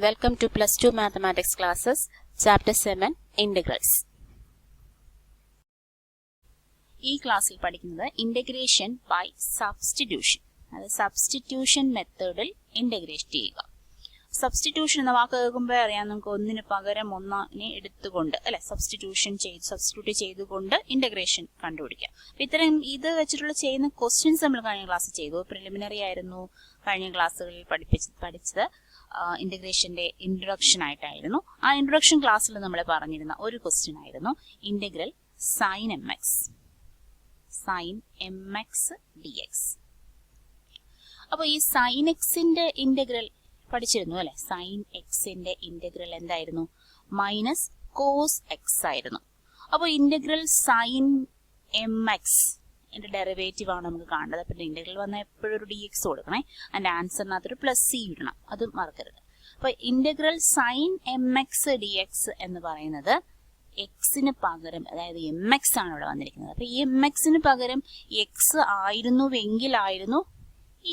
Welcome to Plus 2 Mathematics classes, Chapter 7, Integrals. ഈ ക്ലാസ്സിൽ പഠിക്കുന്നത് ഇന്റഗ്രേഷൻ ബൈ സബ്സ്റ്റിറ്റ്യൂഷൻ. അത് സബ്സ്റ്റിറ്റ്യൂഷൻ മെത്തേഡിൽ ഇന്റഗ്രേറ്റ് ചെയ്യുക. സബ്സ്റ്റിറ്റ്യൂഷൻ എന്ന വാക്ക് കേൾക്കുമ്പോൾ അറിയാം, നമുക്ക് ഒന്നിന് പകരം ഒന്നിനെ എടുത്തുകൊണ്ട് അല്ലെ സബ്സ്റ്റിറ്റ്യൂട്ട് ചെയ്തുകൊണ്ട് ഇന്റഗ്രേഷൻ കണ്ടുപിടിക്കാം. ഇത്തരം ഇത് വെച്ചിട്ടുള്ള ചെയ്യുന്ന ക്വസ്റ്റ്യൻസ് നമ്മൾ കഴിഞ്ഞ ക്ലാസ്സിൽ ചെയ്തു. പ്രിലിമിനറി ആയിരുന്നു കഴിഞ്ഞ ക്ലാസ്സുകളിൽ പഠിച്ചത്. ഇന്റഗ്രേഷന്റെ ഇൻട്രൊഡക്ഷൻ ആയിട്ടായിരുന്നു. ആ ഇൻട്രൊഡക്ഷൻ ക്ലാസ്സിൽ നമ്മൾ പറഞ്ഞിരുന്ന ഒരു ക്വസ്റ്റ്യൻ ആയിരുന്നു integral sine m x d x. അപ്പോൾ ഈ സൈൻ എക്സിന്റെ ഇന്റഗ്രൽ പഠിച്ചിരുന്നു അല്ലെ. സൈൻ എക്സിന്റെ ഇന്റഗ്രൽ എന്തായിരുന്നു? മൈനസ് കോസ് എക്സ് ആയിരുന്നു. അപ്പോൾ ഇന്റഗ്രൽ സൈൻ എം എക്സ് എന്റെ ഡെറിവേറ്റീവ് ആണ് നമുക്ക് കാണേണ്ടത്. അപ്പം ഇന്റഗ്രൽ വന്നാൽ എപ്പോഴും ഒരു ഡി എക്സ് കൊടുക്കണേ. അതിന്റെ ആൻസറിനകത്തൊരു പ്ലസ് സി ഇടണം, അത് മറക്കരുത്. അപ്പൊ integral sine m x d x എന്ന് പറയുന്നത് എക്സിന് പകരം, അതായത് എം എക്സ് ആണ് ഇവിടെ വന്നിരിക്കുന്നത്. അപ്പൊ ഈ എം എക്സിന് പകരം എക്സ് ആയിരുന്നുവെങ്കിലായിരുന്നു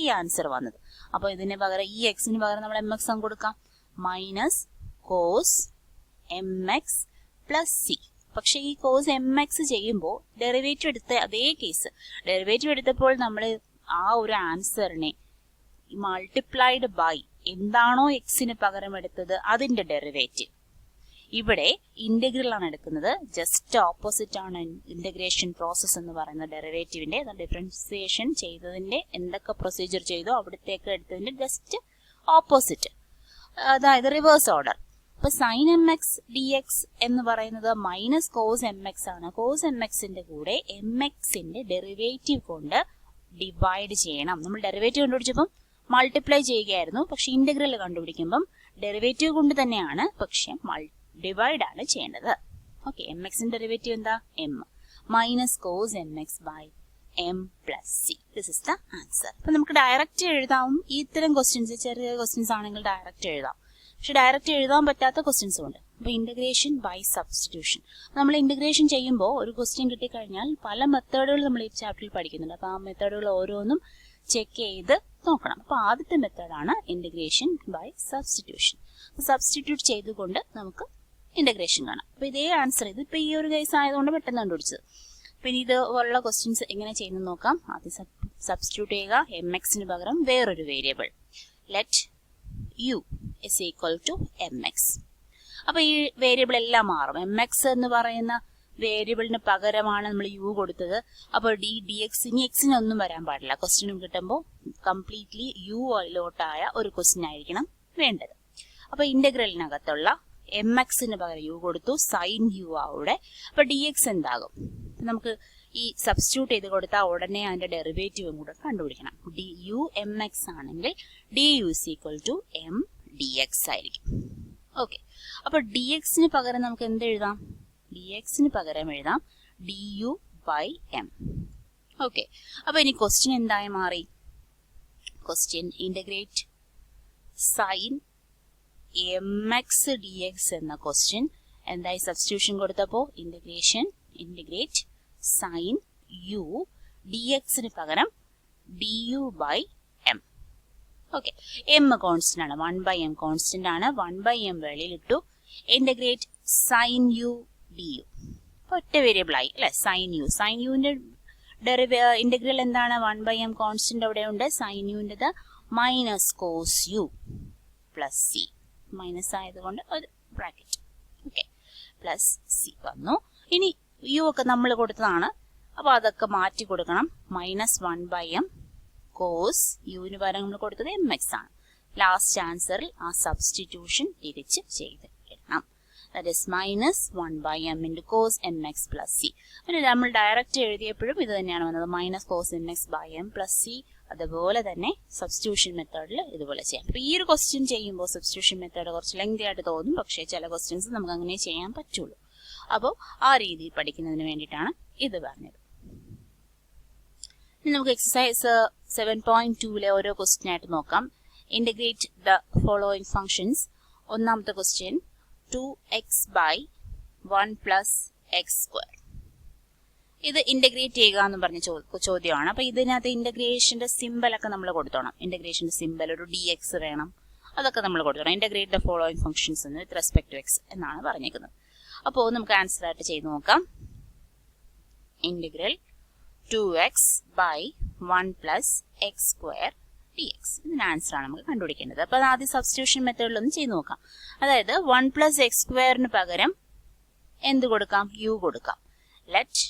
ഈ ആൻസർ വന്നത്. അപ്പൊ ഇതിന് പകരം ഈ എക്സിന് പകരം നമ്മൾ എം എക്സ് അങ്ങ് കൊടുക്കാം. Minus cos m x plus C. പക്ഷെ ഈ കോസ് എം എക്സ് ചെയ്യുമ്പോൾ ഡെറിവേറ്റീവ് എടുത്ത അതേ കേസ്, ഡെറിവേറ്റീവ് എടുത്തപ്പോൾ നമ്മൾ ആ ഒരു ആൻസറിനെ മൾട്ടിപ്ലൈഡ് ബൈ എന്താണോ എക്സിന് പകരം എടുത്തത് അതിന്റെ ഡെറിവേറ്റീവ്. ഇവിടെ ഇന്റഗ്രൽ ആണ് എടുക്കുന്നത്. ജസ്റ്റ് ഓപ്പോസിറ്റ് ആണ് ഇന്റഗ്രേഷൻ പ്രോസസ് എന്ന് പറയുന്ന ഡെറിവേറ്റീവിന്റെ. ഡിഫറൻസിയേഷൻ ചെയ്തതിന്റെ എന്തൊക്കെ പ്രൊസീജിയർ ചെയ്തോ അവിടത്തേക്ക് എടുത്തതിന്റെ ജസ്റ്റ് ഓപ്പോസിറ്റ്, അതായത് റിവേഴ്സ് ഓർഡർ. അപ്പൊ sine m x d x എന്ന് പറയുന്നത് മൈനസ് കോസ് എം എക്സ് ആണ്. കോസ് എം എക്സിന്റെ കൂടെ എം എക്സിന്റെ ഡെറിവേറ്റീവ് കൊണ്ട് ഡിവൈഡ് ചെയ്യണം. നമ്മൾ ഡെറിവേറ്റീവ് കണ്ടുപിടിച്ചപ്പം മൾട്ടിപ്ലൈ ചെയ്യുകയായിരുന്നു. പക്ഷെ ഇന്റഗ്രൽ കണ്ടുപിടിക്കുമ്പം ഡെറിവേറ്റീവ് കൊണ്ട് തന്നെയാണ്, പക്ഷെ ഡിവൈഡ് ആണ് ചെയ്യേണ്ടത്. ഓക്കെ, എം എക്സിന്റെ ഡെറിവേറ്റീവ് എന്താ? M minus cos m x by m plus C. This is the answer. അപ്പൊ നമുക്ക് ഡയറക്റ്റ് എഴുതാവും. ഇത്തരം ക്വസ്റ്റ്യൻസ്, ചെറിയ ക്വസ്റ്റ്യൻസ് ആണെങ്കിൽ ഡയറക്റ്റ് എഴുതാം. പക്ഷെ ഡയറക്റ്റ് എഴുതാൻ പറ്റാത്ത ക്വസ്റ്റ്യൻസും ഉണ്ട്. അപ്പൊ ഇന്റഗ്രേഷൻ ബൈ സബ്സ്റ്റിറ്റ്യൂഷൻ, നമ്മൾ ഇന്റഗ്രേഷൻ ചെയ്യുമ്പോൾ ഒരു ക്വസ്റ്റ്യൻ കിട്ടിക്കഴിഞ്ഞാൽ പല മെത്തേഡുകൾ നമ്മൾ ഈ ചാപ്റ്ററിൽ പഠിക്കുന്നുണ്ട്. അപ്പൊ ആ മെത്തേഡുകൾ ഓരോന്നും ചെക്ക് ചെയ്ത് നോക്കണം. അപ്പൊ ആദ്യത്തെ മെത്തേഡാണ് ഇന്റഗ്രേഷൻ ബൈ സബ്സ്റ്റിറ്റ്യൂഷൻ. സബ്സ്റ്റിറ്റ്യൂട്ട് ചെയ്തുകൊണ്ട് നമുക്ക് ഇന്റഗ്രേഷൻ കാണാം. അപ്പൊ ഇതേ ആൻസർ ഇതിപ്പോ ഈ ഒരു കേസ് ആയതുകൊണ്ട് പെട്ടെന്ന് കണ്ടുപിടിച്ചത്. പിന്നെ ഇത് പോലുള്ള ക്വസ്റ്റ്യൻസ് എങ്ങനെ ചെയ്യുന്നത് നോക്കാം. ആദ്യം സബ്സ്റ്റിറ്റ്യൂട്ട് ചെയ്യുക. എം എക്സിന് പകരം വേറൊരു variable let u is equal to m x. അപ്പൊ ഈ വേരിയബിൾ എല്ലാം മാറും. എം എക്സ് എന്ന് പറയുന്ന വേരിയബിളിന് പകരമാണ് നമ്മൾ യു കൊടുത്തത്. അപ്പോൾ ഡി എക്സ്, ഇനി എക്സിന് ഒന്നും വരാൻ പാടില്ല. ക്വസ്റ്റ്യനും കിട്ടുമ്പോൾ കംപ്ലീറ്റ്ലി യു ലോട്ടായ ഒരു ക്വസ്റ്റ്യൻ ആയിരിക്കണം വേണ്ടത്. അപ്പൊ ഇന്റഗ്രലിനകത്തുള്ള എം എക്സിന് പകരം യു കൊടുത്തു, സൈൻ യു അവിടെ. അപ്പൊ ഡി എക്സ് എന്താകും? നമുക്ക് ഈ സബ്സ്റ്റിറ്റ്യൂട്ട് ചെയ്ത് കൊടുത്താൽ ഉടനെ അതിന്റെ ഡെറിവേറ്റീവും കൂടെ കണ്ടുപിടിക്കണം. ഡി യു എം എക്സ് ആണെങ്കിൽ d u is equal to m d x ആയിരിക്കും. ഓക്കെ, അപ്പൊ ഡി എക്സിന് പകരം നമുക്ക് എന്ത് എഴുതാം? ഡി എക്സിന് പകരം എഴുതാം d u by m. Okay, അപ്പൊ ഇനി ക്വസ്റ്റ്യൻ എന്തായി മാറി? Question integrate sine m x d x എന്ന ക്വസ്റ്റ്യൻ എന്തായി? സബ്സ്റ്റിറ്റ്യൂഷൻ കൊടുത്തപ്പോ ഇന്റഗ്രേറ്റ് സൈൻ യു ഡി എക്സിന് പകരം d u by m. Okay, m constant ആണ്, 1/m കോൺസ്റ്റന്റ് ആണ്. 1/m വെളിയിലിട്ടു. Integrate sine u d u. ഒറ്റ വേരിയബിൾ ആയി അല്ലെ, സൈൻ യു. സൈൻ യുവിന്റെ ഇന്റഗ്രൽ എന്താണ്? 1/m കോൺസ്റ്റന്റ് അവിടെ ഉണ്ട്. സൈൻ യുവിന്റെ minus cos u plus c. Minus ആയതുകൊണ്ട് ഒരു ബ്രാക്കറ്റ്. ഓക്കെ, പ്ലസ് സി വന്നു. ഇനി യു ഒക്കെ നമ്മൾ കൊടുത്തതാണ്, അപ്പൊ അതൊക്കെ മാറ്റി കൊടുക്കണം. മൈനസ് 1/m കോസ് യുവിന് പകരം നമ്മൾ കൊടുത്തത് എം എക്സ് ആണ്. ലാസ്റ്റ് ആൻസറിൽ ആ സബ്സ്റ്റിറ്റ്യൂഷൻ തിരിച്ച് ചെയ്ത് ഇടണം. That is minus 1/m into cos m x plus c. പിന്നെ നമ്മൾ ഡയറക്റ്റ് എഴുതിയപ്പോഴും ഇത് തന്നെയാണ് വന്നത്, minus cos m x by m plus c. അതുപോലെ തന്നെ സബ്സ്റ്റിറ്റ്യൂഷൻ മെത്തേഡിൽ ഇതുപോലെ ചെയ്യാം. അപ്പൊ ഈ ഒരു ക്വസ്റ്റ്യൻ ചെയ്യുമ്പോൾ സബ്സ്റ്റിറ്റ്യൂഷൻ മെത്തേഡ് കുറച്ച് ലെങ്തി ആയിട്ട് തോന്നും, പക്ഷേ ചില ക്വസ്റ്റ്യൻസ് നമുക്ക് അങ്ങനെ ചെയ്യാൻ പറ്റുള്ളൂ. അപ്പോൾ ആ രീതിയിൽ പഠിക്കുന്നതിന് വേണ്ടിയിട്ടാണ് ഇത് പറഞ്ഞത്. നമുക്ക് എക്സസൈസ് 7.2 ഓരോ ക്വസ്റ്റ്യൻ ആയിട്ട് നോക്കാം. Integrate the following functions. ഒന്നാമത്തെ question 2x by 1 plus x square. ഇത് ഇന്റഗ്രേറ്റ് ചെയ്യുക എന്ന് പറഞ്ഞ ചോദ്യമാണ്. അപ്പൊ ഇതിനകത്ത് ഇന്റഗ്രേഷന്റെ സിമ്പൽ ഒക്കെ നമ്മൾ കൊടുത്തോണം. ഇന്റഗ്രേഷന്റെ സിമ്പൽ ഒരു dx വേണം, അതൊക്കെ നമ്മൾ കൊടുക്കണം. ഇന്റഗ്രേറ്റ് ദ ഫോളോയിങ് ഫംഗ്ഷൻസ് എന്ന് വിത്ത് റെസ്പെക്ട് ടു എക്സ് എന്നാണ് പറഞ്ഞേക്കുന്നത്. അപ്പോൾ നമുക്ക് ആൻസർ ആയിട്ട് ചെയ്ത് നോക്കാം. Integral 2x by 1 plus x square dx. ഇതിന് ആൻസർ ആണ് നമുക്ക് കണ്ടുപിടിക്കേണ്ടത്. അപ്പോൾ ആദ്യം സബ്സ്റ്റിറ്റ്യൂഷൻ മെത്തേഡിലൊന്നും ചെയ്ത് നോക്കാം. അതായത് 1 plus x squareന് പകരം എന്ത് കൊടുക്കാം? u കൊടുക്കാം. Let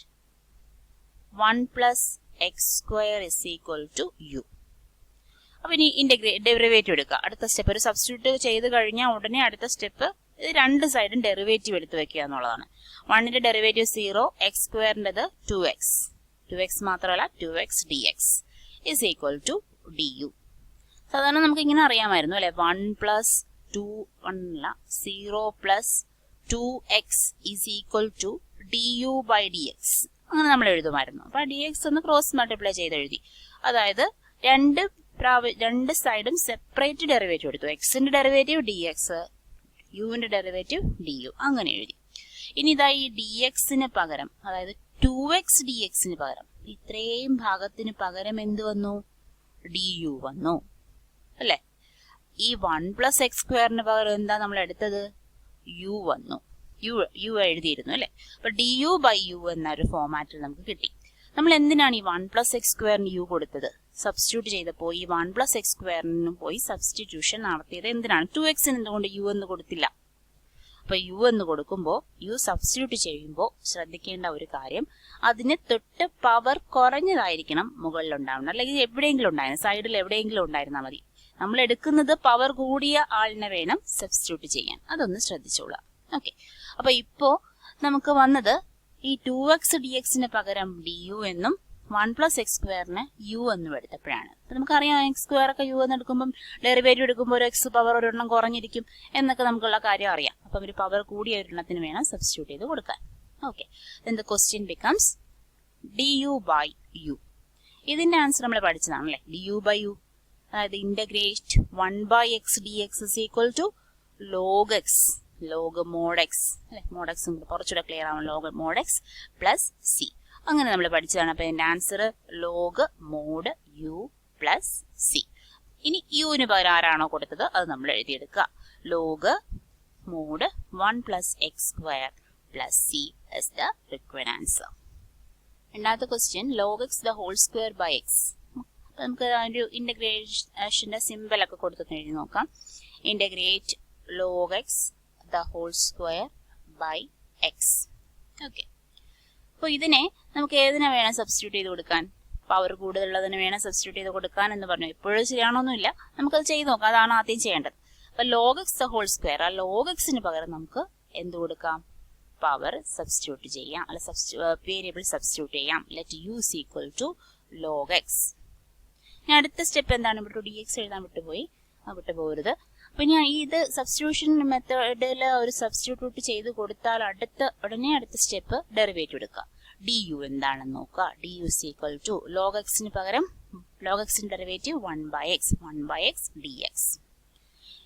1 plus x square is equal to u. അപ്പോൾ ഇനി ഡെറിവേറ്റീവ് എടുക്കുക. അടുത്ത സ്റ്റെപ്പ് ഒരു സബ്സ്റ്റിറ്റ്യൂട്ട് ചെയ്ത് കഴിഞ്ഞാൽ ഉടനെ അടുത്ത സ്റ്റെപ്പ് രണ്ട് സൈഡും ഡെറിവേറ്റീവ് എടുത്ത് വെക്കുക എന്നുള്ളതാണ്. 1ന്റെ ഡെറിവേറ്റീവ് 0, x സ്ക്വയറിൻ്റെത് 2x മാത്രമല്ല 2x dx is equal to du. സാധാരണ നമുക്ക് ഇങ്ങനെ അറിയാമായിരുന്നു അല്ലെ, 1 plus 0 plus 2x is equal to du by dx. അങ്ങനെ നമ്മൾ എഴുതുമായിരുന്നു. അപ്പൊ dx ഒന്ന് ക്രോസ് മൾട്ടിപ്ലൈ ചെയ്ത് എഴുതി. അതായത് രണ്ട് സൈഡും സെപ്പറേറ്റ് ഡെറിവേറ്റീവ് എടുത്തു. എക്സിന്റെ ഡെറിവേറ്റീവ് dx, യുവിന്റെ ഡെറിവേറ്റീവ് du, അങ്ങനെ എഴുതി. ഇനി ഇതാ ഈ dxന് പകരം, അതായത് 2x dxന് പകരം, ഇത്രയും ഭാഗത്തിന് പകരം എന്ത് വന്നു? du വന്നു അല്ലെ. ഈ 1 plus x സ്ക്വയറിന് പകരം എന്താ നമ്മൾ എടുത്തത്? u വന്നു. യു എഴുതിയിരുന്നു അല്ലെ. അപ്പൊ du by u എന്നൊരു ഫോമാറ്റിൽ നമുക്ക് കിട്ടി. നമ്മൾ എന്തിനാണ് ഈ 1 plus x സ്ക്വയറിന് u കൊടുത്തത്? സബ്സ്റ്റിറ്റ്യൂട്ട് ചെയ്തപ്പോൾ ഈ 1 plus x സ്ക്വയറിന് പോയി സബ്സ്റ്റിറ്റ്യൂഷൻ നടത്തിയത് എന്തിനാണ്? 2xന് എന്തുകൊണ്ട് u എന്ന് കൊടുത്തില്ല? അപ്പൊ u എന്ന് കൊടുക്കുമ്പോൾ u സബ്സ്റ്റിറ്റ്യൂട്ട് ചെയ്യുമ്പോൾ ശ്രദ്ധിക്കേണ്ട ഒരു കാര്യം, അതിന് തൊട്ട് പവർ കുറഞ്ഞതായിരിക്കണം മുകളിൽ ഉണ്ടാവുന്നത്, അല്ലെങ്കിൽ എവിടെയെങ്കിലും ഉണ്ടായിരുന്നു, സൈഡിൽ എവിടെയെങ്കിലും ഉണ്ടായിരുന്നാൽ മതി. നമ്മൾ എടുക്കുന്നത് പവർ കൂടിയ ആളിനെ വേണം സബ്സ്റ്റിറ്റ്യൂട്ട് ചെയ്യാൻ. അതൊന്ന് ശ്രദ്ധിച്ചോളാം. ഓക്കെ, അപ്പൊ ഇപ്പോ നമുക്ക് വന്നത് ഈ 2x dxന് പകരം du എന്നും 1 plus x സ്ക്വയറിന് u എന്നും എടുത്തപ്പോഴാണ്. അപ്പൊ നമുക്കറിയാം x സ്ക്വയർ ഒക്കെ u എന്ന് എടുക്കുമ്പോൾ ഡെറിവേറ്റീവ് എടുക്കുമ്പോൾ ഒരു x പവർ ഒരെണ്ണം കുറഞ്ഞിരിക്കും എന്നൊക്കെ നമുക്കുള്ള കാര്യം അറിയാം. അപ്പം ഒരു പവർ കൂടിയ ഒരെണ്ണത്തിന് വേണം സബ്സ്റ്റിറ്റ്യൂട്ട് ചെയ്ത് കൊടുക്കാൻ. Okay, then the question becomes du by u. ഇതിന്റെ ആൻസർ നമ്മൾ പഠിച്ചതാണല്ലേ, du by u. അതായത് integrate 1 by x dx is equal to log x, log mod x അല്ലെ. mod x കുറച്ചുകൂടെ ക്ലിയർ ആവും. log mod x plus c. അങ്ങനെ നമ്മൾ പഠിച്ചതാണ്. അപ്പൊ ഇതിന്റെ answer log mod u plus c. ഇനി യുവിന് പകരം ആരാണോ കൊടുത്തത് അത് നമ്മൾ എഴുതിയെടുക്കുക. Log mod 1 plus x square plus c is the required answer. രണ്ടാമത്തെ question, log x the whole square by x. നമുക്ക് ഒരു ഇന്റഗ്രേഷന്റെ സിമ്പിൾ ഒക്കെ കൊടുത്തൊന്ന് എഴുതി നോക്കാം. Integrate log x the whole square by x. Okay, അപ്പോൾ ഇതിനെ നമുക്ക് ഏതിനെ വേണം സബ്സ്റ്റിറ്റ്യൂട്ട് ചെയ്ത് കൊടുക്കാൻ? പവർ കൂടുതലുള്ളതിന് വേണം സബ്സ്റ്റിറ്റ്യൂട്ട് ചെയ്ത് കൊടുക്കാൻ എന്ന് പറഞ്ഞു. എപ്പോഴും ശരിയാണോന്നുമില്ല, നമുക്കത് ചെയ്ത് നോക്കാം. അതാണ് ആദ്യം ചെയ്യേണ്ടത്. അപ്പൊ log x the whole square, ആ log xന് പകരം നമുക്ക് എന്ത് കൊടുക്കാം? പവർ സബ്സ്റ്റിറ്റ്യൂട്ട് ചെയ്യാം, അല്ല വേരിയബിൾ സബ്സ്റ്റിറ്റ്യൂട്ട് ചെയ്യാം. Let u is equal to log x. ഇനി അടുത്ത സ്റ്റെപ്പ് എന്താണ്? ഇവിടെ dx എഴുതാൻ വിട്ടുപോകരുത്. അപ്പൊ ഞാൻ ഇത് സബ്സ്റ്റിറ്റ്യൂഷൻ മെത്തേഡിൽ ഒരു സബ്സ്റ്റിറ്റ്യൂട്ട് ചെയ്ത് കൊടുത്താൽ ഉടനെ അടുത്ത സ്റ്റെപ്പ് ഡെറിവേറ്റീവ് എടുക്കുക. du എന്താണെന്ന് നോക്കുക. du is equal to log xന് പകരം log xന്റെ ഡെറിവേറ്റീവ് 1 by x dx.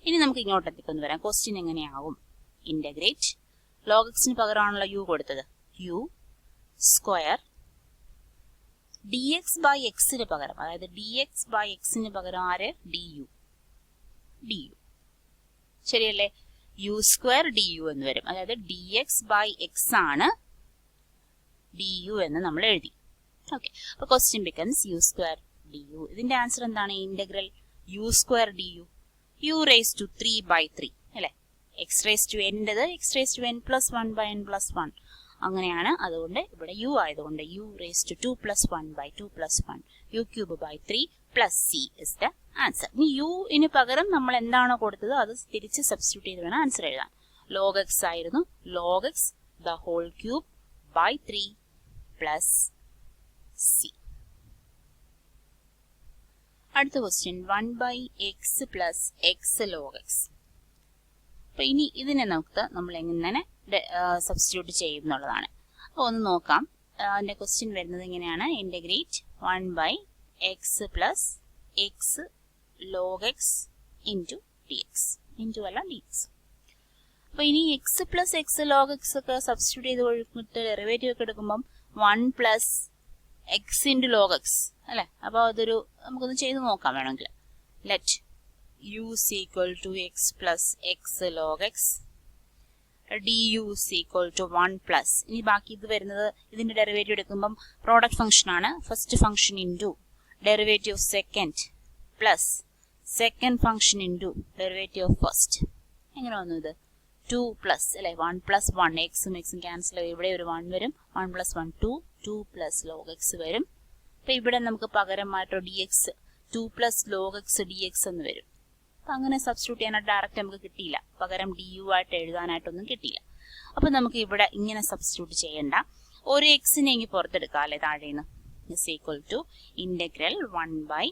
ഇനി നമുക്ക് ഇങ്ങോട്ടേക്കൊന്ന് വരാം. ക്വസ്റ്റ്യൻ എങ്ങനെയാവും? ഇന്റഗ്രേറ്റ് log xന് പകരമാണല്ലോ u കൊടുത്തത്, u സ്ക്വയർ dx by xന് പകരം, അതായത് dx by xന് പകരം ആര്? du. ശരിയല്ലേ? u സ്ക്വയർ du എന്ന് വരും. അതായത് dx by x ആണ് du എന്ന് നമ്മൾ എഴുതി. ഓക്കെ, അപ്പൊ question becomes u square du. ഇതിന്റെ ആൻസർ എന്താണ്? Integral u square du, u raise to 3 by 3 അല്ലെ. x റേസ് ടു n-ന്റേത് x raise to n plus 1 by n plus 1 അങ്ങനെയാണ്. അതുകൊണ്ട് ഇവിടെ u ആയതുകൊണ്ട് u raise to 2 plus 1 by 2 plus 1 u cube by 3 plus c is the answer. ഇനി u-ന് പകരം നമ്മൾ എന്താണോ കൊടുത്തത് അത് തിരിച്ച് സബ്സ്റ്റിറ്റ്യൂട്ട് ചെയ്ത് വേണം ആൻസർ എഴുതാൻ. log x ആയിരുന്നു. log x the whole cube by 3 plus c. അടുത്ത question, 1 by x plus x log x. അപ്പൊ ഇനി ഇതിനെ നമ്മൾ എങ്ങനെ സബ്സ്റ്റിറ്റ്യൂട്ട് ചെയ്യും എന്നുള്ളതാണ്. അപ്പോൾ ഒന്ന് നോക്കാം. അതിന്റെ ക്വസ്റ്റ്യൻ വരുന്നത് ഇങ്ങനെയാണ്. Integrate 1 by x plus x log x into dx. into അല്ല dx. അപ്പൊ ഇനി x plus x log x ഒക്കെ സബ്സ്റ്റിറ്റ്യൂട്ട് ചെയ്ത് കൊടുത്തിട്ട് ഡെറിവേറ്റീവ് ഒക്കെ എടുക്കുമ്പോൾ 1 plus x into log x അല്ലെ. അപ്പോൾ അതൊരു നമുക്കൊന്ന് ചെയ്ത് നോക്കാം വേണമെങ്കിൽ. Let u is equal to x plus x log x. du is equal to 1 plus. ഇനി ബാക്കി ഇത് വരുന്നത് ഇതിന്റെ ഡെറിവേറ്റീവ് എടുക്കുമ്പം പ്രോഡക്റ്റ് ഫംഗ്ഷൻ ആണ്. First function into derivative of second plus second function into derivative of first. എങ്ങനെ വന്നു ഇത്? 2 പ്ലസ് അല്ലെ 1 പ്ലസ് 1 എക്സും എക്സും ക്യാൻസൽ ആയി. ഇവിടെ ഒരു 1 വരും. 1 പ്ലസ് 1 2 പ്ലസ് ലോഗ് എക്സ് വരും. അപ്പൊ ഇവിടെ നമുക്ക് പകരമായിട്ടോ d x 2 plus log x d x എന്ന് വരും. അപ്പൊ അങ്ങനെ സബ്സ്റ്റിറ്റ്യൂട്ട് ചെയ്യാനായിട്ട് ഡയറക്റ്റ് നമുക്ക് കിട്ടിയില്ല. പകരം ഡി യു ആയിട്ട് എഴുതാനായിട്ടൊന്നും കിട്ടിയില്ല. അപ്പൊ നമുക്ക് ഇവിടെ ഇങ്ങനെ സബ്സ്റ്റിറ്റ്യൂട്ട് ചെയ്യണ്ട. ഒരു എക്സിനെ ഇങ്ങനെ പുറത്തെടുക്കാം അല്ലെ താഴേന്ന്. Is equal to integral 1 by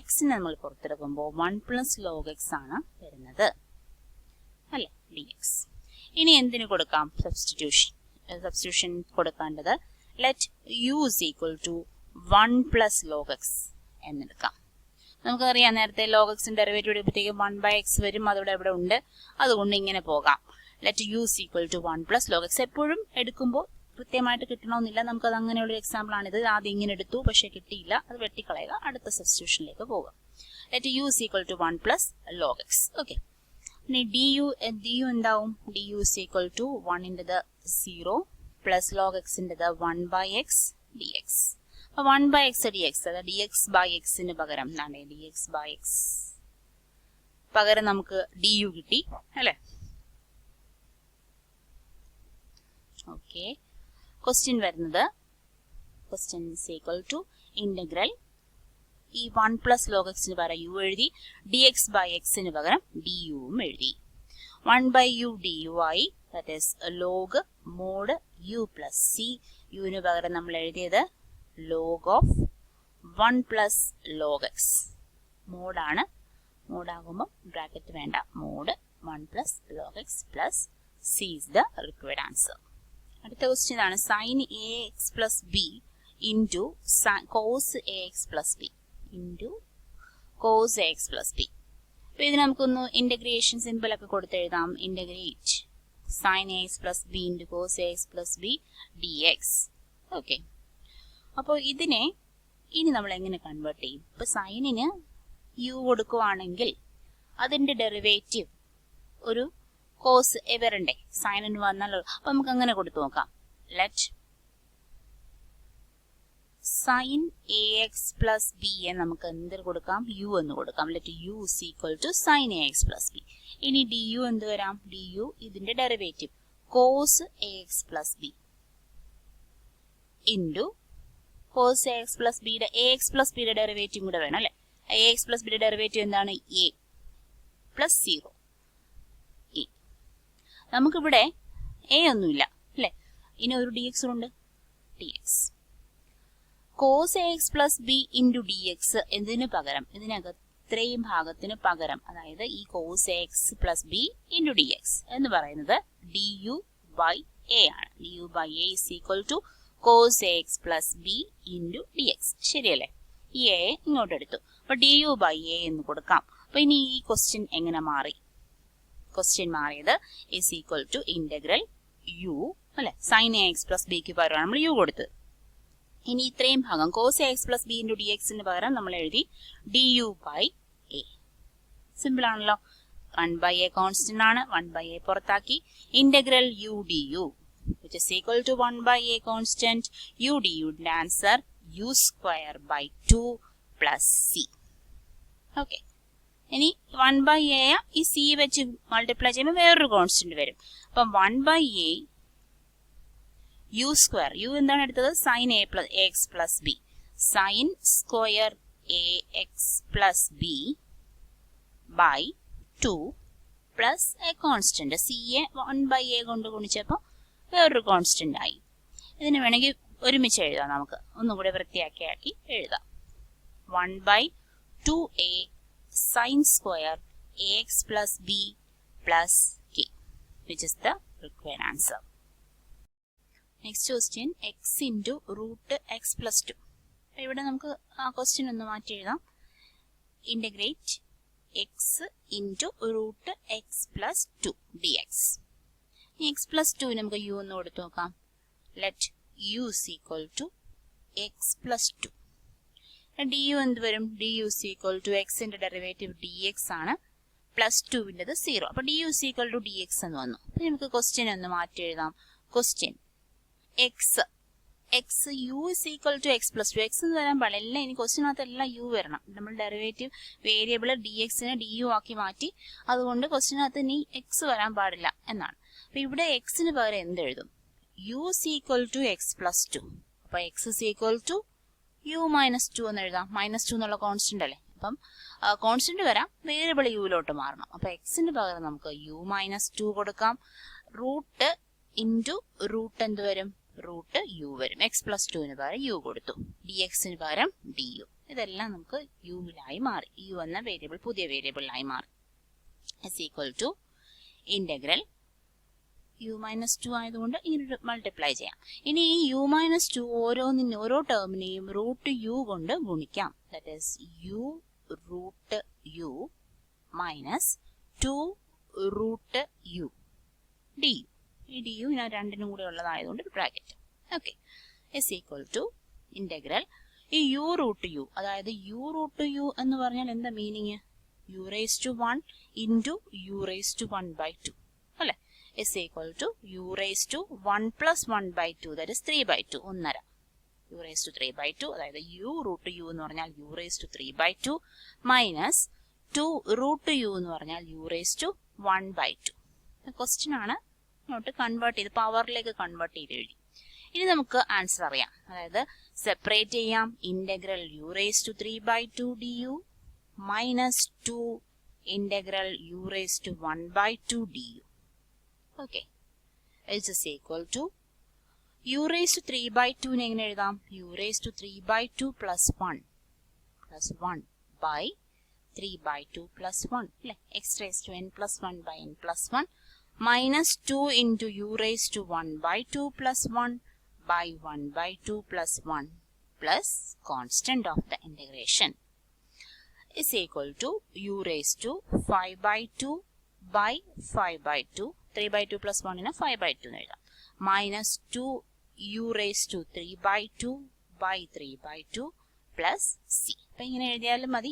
എക്സിനെ നമ്മൾ പുറത്തെടുക്കുമ്പോൾ 1 പ്ലസ് ലോഗ് എക്സ് ആണ് വരുന്നത് അല്ലെ ഡി എക്സ്. ഇനി എന്തിനു കൊടുക്കാം? സബ്സ്റ്റിറ്റ്യൂഷൻ കൊടുക്കേണ്ടത് let u is equal to 1 plus log x എന്നെടുക്കാം. നമുക്കറിയാം നേരത്തെ ലോഗ് എക്സിന്റെ ഡെറിവേറ്റീവ് എടുക്കുമ്പോഴത്തേക്കും 1 ബൈ എക്സ് വരും. അതോടെ ഇവിടെ ഉണ്ട്. അതുകൊണ്ട് ഇങ്ങനെ പോകാം. Let u is equal to 1 plus log x. എപ്പോഴും എടുക്കുമ്പോൾ കൃത്യമായിട്ട് കിട്ടണമെന്നില്ല. നമുക്കത് അങ്ങനെയുള്ള എക്സാമ്പിൾ ആണിത്. ആദ്യം ഇങ്ങനെ എടുത്തു, പക്ഷെ കിട്ടിയില്ല. അത് വെട്ടിക്കളയുക. അടുത്ത സബ്സ്റ്റിറ്റ്യൂഷനിലേക്ക് പോകുക. Let u is equal to 1 plus log x. Okay. ഇനി ഡി യു എന്താവും? D u is equal to 1 into 0 plus log x into 1 by x d x. 1 by x d x, അതായത് ഡി എക്സ് ബൈ എക്സിന് പകരം D x by X പകരം നമുക്ക് D u കിട്ടി അല്ലെ? Okay. Question വരുന്നത് question is equal to integral ഈ 1 plus log എക്സിന് പകരം യു എഴുതി, ഡി എക്സ് ബൈ എക്സിന് പകരം ഡി യുവും എഴുതി. 1 ബൈ യു ഡി യു ആയി. That is log mod u plus c. യുവിന് പകരം നമ്മൾ എഴുതിയത് log of 1 plus log x. മോഡാണ്. മോഡാകുമ്പോൾ ബ്രാക്കറ്റ് വേണ്ട. Mod 1 plus log x plus c is the required answer. അടുത്ത ക്വസ്റ്റ്യൻ ആണ് sine a x plus b into cos a x plus b into cos a x plus b. അപ്പൊ ഇത് നമുക്കൊന്ന് integration simple ഒക്കെ കൊടുത്തെഴുതാം. Integrate sign a x plus b into cos a x plus b d x. Okay. അപ്പോൾ ഇതിനെ ഇനി നമ്മൾ എങ്ങനെ കൺവേർട്ട് ചെയ്യും? ഇപ്പൊ സൈനിന് യു കൊടുക്കുവാണെങ്കിൽ അതിന്റെ ഡെറിവേറ്റീവ് ഒരു കോസ് വരണ്ടേ? സൈനിന് വന്നാലോ. അപ്പൊ നമുക്ക് അങ്ങനെ കൊടുത്തു നോക്കാം. Let sine a x plus b നമുക്ക് എന്തിൽ കൊടുക്കാം? യു എന്ന് കൊടുക്കാം. Let u is equal to sine a x plus b. ഇനി ഡി യു എന്ത് വരാം? ഡി യു ഇതിന്റെ derivative cos a x plus b into cos a x plus ബിയുടെ എ എക്സ് പ്ലസ് ബിയുടെ ഡെറിവേറ്റീവ് കൂടെ വേണം അല്ലെ? എ എക്സ് പ്ലസ് ബിയുടെ ഡെറിവേറ്റീവ് എന്താണ്? A plus 0 a. നമുക്കിവിടെ എ ഒന്നുമില്ല അല്ലെ? ഇനി ഒരു ഡി എക്സ് ഉണ്ട്. D x cos a x plus b into d x എന്തിനു പകരം? ഇതിനകത്ത് ഇത്രയും ഭാഗത്തിന് പകരം, അതായത് ഈ cos a x plus b into d x എന്ന് പറയുന്നത് ഡി യു ബൈ എ ആണ്. D u by a is equal to cos a x plus b into d x. ശരിയല്ലേ? ഈ എ ഇങ്ങോട്ട് എടുത്തു. അപ്പൊ ഡി യു ബൈ എ എന്ന് കൊടുക്കാം. അപ്പൊ ഇനി ഈ ക്വസ്റ്റ്യൻ എങ്ങനെ മാറി? ക്വസ്റ്റ്യൻ മാറിയത് is equal to integral u അല്ലെ? സൈൻ എ എക്സ് പ്ലസ് ബിക്ക് പകരമാണ് നമ്മൾ യു കൊടുത്തത്. ഇനി ഇത്രയും ഭാഗം cos a x plus b into d എക്സിന് പകരം നമ്മൾ എഴുതി d u by a. Simple ആണല്ലോ. 1 ബൈ എ കോൺസ്റ്റന്റ് ആണ്. 1 ബൈ എ പുറത്താക്കി. Integral u d u which is equal to 1 by a constant u du. The answer u square by 2 plus c. Okay. ഇനി 1 by a ഈ c വെച്ച് multiply ചെയ്യുമ്പോൾ വേറൊരു constant വരും. അപ്പം 1 by a u square. u എന്താണ് എടുത്തത്? Sine a plus a x plus b. Sine square a x plus b by 2 plus a constant. C a 1 by a കൊണ്ട് ഗുണിച്ചപ്പോൾ വേറൊരു കോൺസ്റ്റന്റ് ആയി. ഇതിന് വേണമെങ്കിൽ ഒരുമിച്ച് എഴുതാം. നമുക്ക് ഒന്നുകൂടെ വൃത്തിയാക്കി എഴുതാം. 1 by 2a sin square ax plus b plus k, which is the required answer. Next question, x into root x plus 2. ഇവിടെ നമുക്ക് ആ ക്വസ്റ്റ്യൻ ഒന്ന് മാറ്റി എഴുതാം. Integrate x into root x plus 2 dx. x plus 2 നമുക്ക് u എന്ന് കൊടുത്തു നോക്കാം. Let u is equal to x plus 2. du എന്ത് വരും? du is equal to x ന്റെ ഡെറിവേറ്റീവ് dx ആണ്. പ്ലസ് ടുവിൻ്റെത് 0. അപ്പൊ d u is equal to d x എന്ന് വന്നു. അപ്പൊ നമുക്ക് ക്വസ്റ്റ്യൻ ഒന്ന് മാറ്റി എഴുതാം. Question x u is equal to x plus two. X എന്ന് വരാൻ പാടില്ല, എല്ലാം ഇനി ക്വസ്റ്റ്യനകത്ത് എല്ലാം യു വരണം. നമ്മൾ ഡെറിവേറ്റീവ് വേരിയബിൾ ഡി എക്സിനെ ഡി യു ആക്കി മാറ്റി, അതുകൊണ്ട് ക്വസ്റ്റ്യനകത്ത് ഇനി എക്സ് വരാൻ പാടില്ല എന്നാണ്. അപ്പൊ ഇവിടെ എക്സിന് പകരം എന്ത് എഴുതും? U is equal to x plus two. അപ്പൊ x is equal to u minus two എന്ന് എഴുതാം. മൈനസ് ടു എന്നുള്ള കോൺസ്റ്റന്റ് അല്ലേ, അപ്പം കോൺസ്റ്റന്റ് വരാം, വേരിയബിൾ യുവിലോട്ട് മാറണം. അപ്പൊ എക്സിന് പകരം നമുക്ക് യു മൈനസ് ടു കൊടുക്കാം. റൂട്ട് ഇൻറ്റു റൂട്ട് എന്ത് വരും? റൂട്ട് യു വരും. എക്സ് പ്ലസ് ടുവിന് പകരം യു കൊടുത്തു, ഡി എക്സിന് പകരം ഡി യു. ഇതെല്ലാം നമുക്ക് യുവിലായി മാറി, യു എന്ന വേരിയബിൾ പുതിയ വേരിയബിളിലായി മാറി. Is equal to integral u minus two ആയതുകൊണ്ട് ഇങ്ങനെ മൾട്ടിപ്ലൈ ചെയ്യാം. ഇനി ഈ യു മൈനസ് ടു ഓരോ ടേമിനെയും റൂട്ട് യു കൊണ്ട് ഗുണിക്കാം. That is u root u minus two root u d u. ഈ ഡി യു ഞാൻ രണ്ടിനും കൂടെ ഉള്ളതായതുകൊണ്ട് bracket. Okay, is equal to integral ഈ യു റൂട്ട് യു, അതായത് യു റൂട്ട് യു എന്ന് പറഞ്ഞാൽ എന്താ meaning? U raise to 1 into u raise to 1/2 അല്ലെ, is equal to u raise to 1 plus 1/2, that is 3/2, 1/2. U raise to 3/2, അതായത് u root u എന്ന് പറഞ്ഞാൽ u raise to 3/2 minus 2 root u എന്ന് പറഞ്ഞാൽ u raise to 1/2. Question ആണ്, note convert ചെയ്ത് പവറിലേക്ക് convert ചെയ്ത് എഴുതി. ഇനി നമുക്ക് ആൻസർ അറിയാം, അതായത് സെപ്പറേറ്റ് ചെയ്യാം. Integral u raise to 3/2 d u minus 2 integral u raise to 1/2 d u. Okay, is equal to u raise to 3/2 എങ്ങനെ എഴുതാം? U raise to 3/2 plus 1 by 3/2 plus 1 അല്ലെ, x raise to n plus 1 by n plus 1 minus 2 into u raised to 1/2 plus 1 by 1/2 plus 1 plus constant of the integration is equal to u raised to 5/2 by 5/2, 3/2 plus 1 in a 5/2 minus 2 u raised to 3/2 by 3/2 plus c. അപ്പൊ ഇങ്ങനെ എഴുതിയാലും മതി.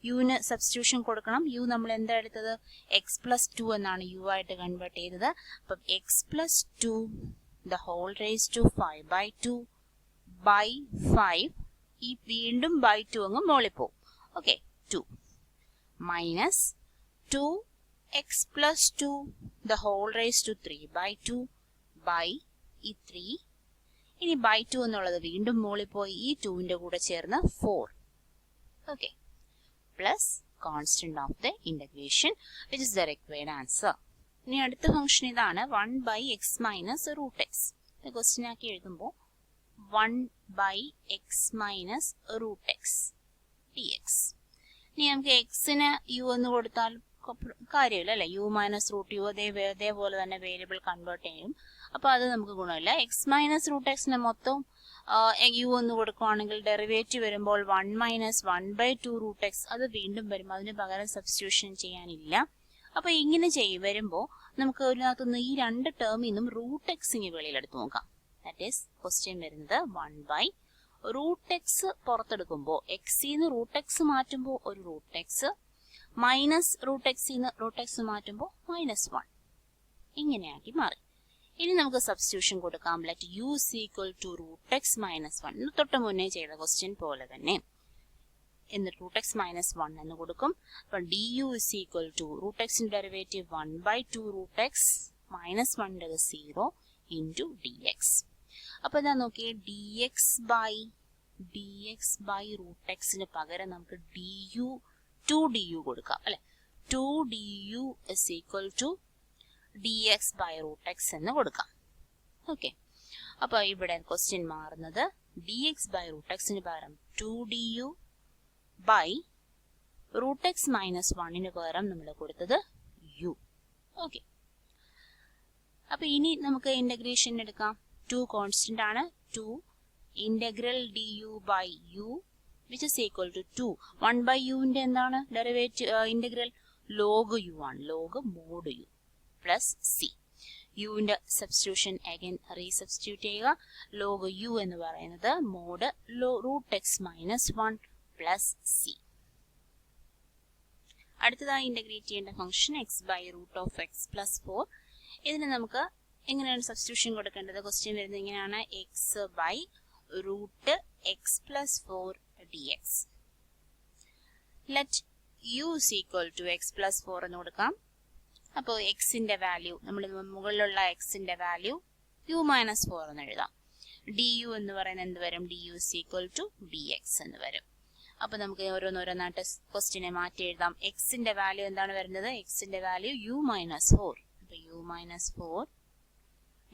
യുവിന് substitution കൊടുക്കണം. U നമ്മൾ എന്താ എടുത്തത്? X plus 2 എന്നാണ് U ആയിട്ട് കൺവേർട്ട് ചെയ്തത്. അപ്പം x plus 2 the whole raise to 5/2 by 5, ഈ വീണ്ടും ബൈ 2 അങ്ങ് മോളിൽ പോകും. Okay, 2 minus 2 x plus 2 the whole raise to 3/2 by ഈ 3, ഇനി ബൈ 2 എന്നുള്ളത് വീണ്ടും മോളിൽ പോയി ഈ 2ന്റെ കൂടെ ചേർന്ന് 4. Okay, plus constant of the integration which is the required answer. ഇനി അടുത്ത ഫംഗ്ഷൻ ഇതാണ്, 1/x minus root X. Question ആക്കി എഴുതുമ്പോൾ 1/x minus root x d x. ഇനി നമുക്ക് എക്സിന് യു എന്ന് കൊടുത്താൽ കാര്യമില്ല അല്ലെ, യു മൈനസ് റൂട്ട് യു അതേപോലെ തന്നെ വേരിയബിൾ കൺവേർട്ട് ചെയ്യും. അപ്പൊ അത് നമുക്ക് ഗുണമില്ല. എക്സ് മൈനസ് റൂട്ട് എക്സിന് മൊത്തം യു എന്ന് കൊടുക്കുവാണെങ്കിൽ ഡെറിവേറ്റീവ് വരുമ്പോൾ 1 മൈനസ് 1/2 റൂട്ട് എക്സ് അത് വീണ്ടും വരും. അതിന് പകരം സബ്സ്റ്റിറ്റ്യൂഷൻ ചെയ്യാനില്ല. അപ്പൊ ഇങ്ങനെ വരുമ്പോൾ നമുക്ക് അതിനകത്തുനിന്ന് ഈ രണ്ട് ടേമിൽ നിന്നും റൂട്ട് എക്സ് ഇങ്ങനെ വെളിയിലെടുത്ത് നോക്കാം. ദാറ്റ് ഈസ് ക്വസ്റ്റ്യൻ വരുന്നത് 1 റൂട്ട് എക്സ് പുറത്തെടുക്കുമ്പോൾ എക്സിന്ന് റൂട്ട് എക്സ് മാറ്റുമ്പോൾ ഒരു റൂട്ട് എക്സ് മൈനസ് റൂട്ട് എക്സിന്ന് റൂട്ട് എക്സ് മാറ്റുമ്പോൾ -1 ഇങ്ങനെയാക്കി മാറി. ഇനി നമുക്ക് സബ്സ്റ്റിറ്റ്യൂഷൻ കൊടുക്കാം. Let u is equal to root x minus 1 തൊട്ട് മുന്നേ ചെയ്ത ക്വസ്റ്റ്യൻ പോലെ തന്നെ എന്നിട്ട് റൂട്ട് എക്സ് മൈനസ് 1 എന്ന് കൊടുക്കും. അപ്പൊ d u is equal to root എക്സിന്റെ derivative 1/2 root x minus 1 0 into d x. അപ്പൊ ഇതാ നോക്കിയേ, ഡി എക്സ് ബൈ റൂട്ട് എക്സിന് പകരം നമുക്ക് ഡി യു 2du കൊടുക്കാം അല്ലെ. 2du is equal to dx by root x എന്ന് കൊടുക്കാം. ഓക്കെ, അപ്പൊ ഇവിടെ ക്വസ്റ്റ്യൻ മാറുന്നത് dx ബൈ റൂട്ട് എക്സിന് പകരം 2du by root x minus 1ന് പകരം നമ്മൾ കൊടുത്തത് u. ഓക്കെ, അപ്പൊ ഇനി നമുക്ക് ഇന്റഗ്രേഷൻ എടുക്കാം. 2 കോൺസ്റ്റന്റ് ആണ്. 2 integral du by u which is equal to 2. 1/u ന്റെ എന്താണ് ഡെറിവേറ്റീവ്? ഇന്റഗ്രൽ ലോഗ് u ആണ്, log mod u plus c. യുവിന്റെ സബ്സ്റ്റിറ്റ്യൂഷൻ അഗൈൻ റീസബ്സ്റ്റിറ്റ്യൂട്ട് ചെയ്യുക. ലോഗ് u എന്ന് പറയുന്നത് mod root x minus 1 plus c. അടുത്തതായി ഇൻ്റഗ്രേറ്റ് ചെയ്യേണ്ട ഫംഗ്ഷൻ x/√(x+4). ഇതിന് നമുക്ക് എങ്ങനെയാണ് സബ്സ്റ്റിറ്റ്യൂഷൻ കൊടുക്കേണ്ടത്? ക്വസ്റ്റ്യൻ വരുന്നത് ഇങ്ങനെയാണ്: x/√(x+4) dx. Let u is equal to x+4 എന്ന് കൊടുക്കാം. അപ്പോൾ എക്സിന്റെ വാല്യൂ, നമ്മൾ മുകളിലുള്ള എക്സിന്റെ വാല്യൂ u-4 എന്ന് എഴുതാം. du എന്ന് പറയുന്നത് എന്ത് വരും? du is equal to dx എന്ന് വരും. അപ്പോൾ നമുക്ക് ഓരോന്നോരോന്നായിട്ട് ക്വസ്റ്റ്യനെ മാറ്റി എഴുതാം. എക്സിന്റെ വാല്യൂ എന്താണ് വരുന്നത്? എക്സിന്റെ വാല്യൂ u-4. അപ്പോൾ u-4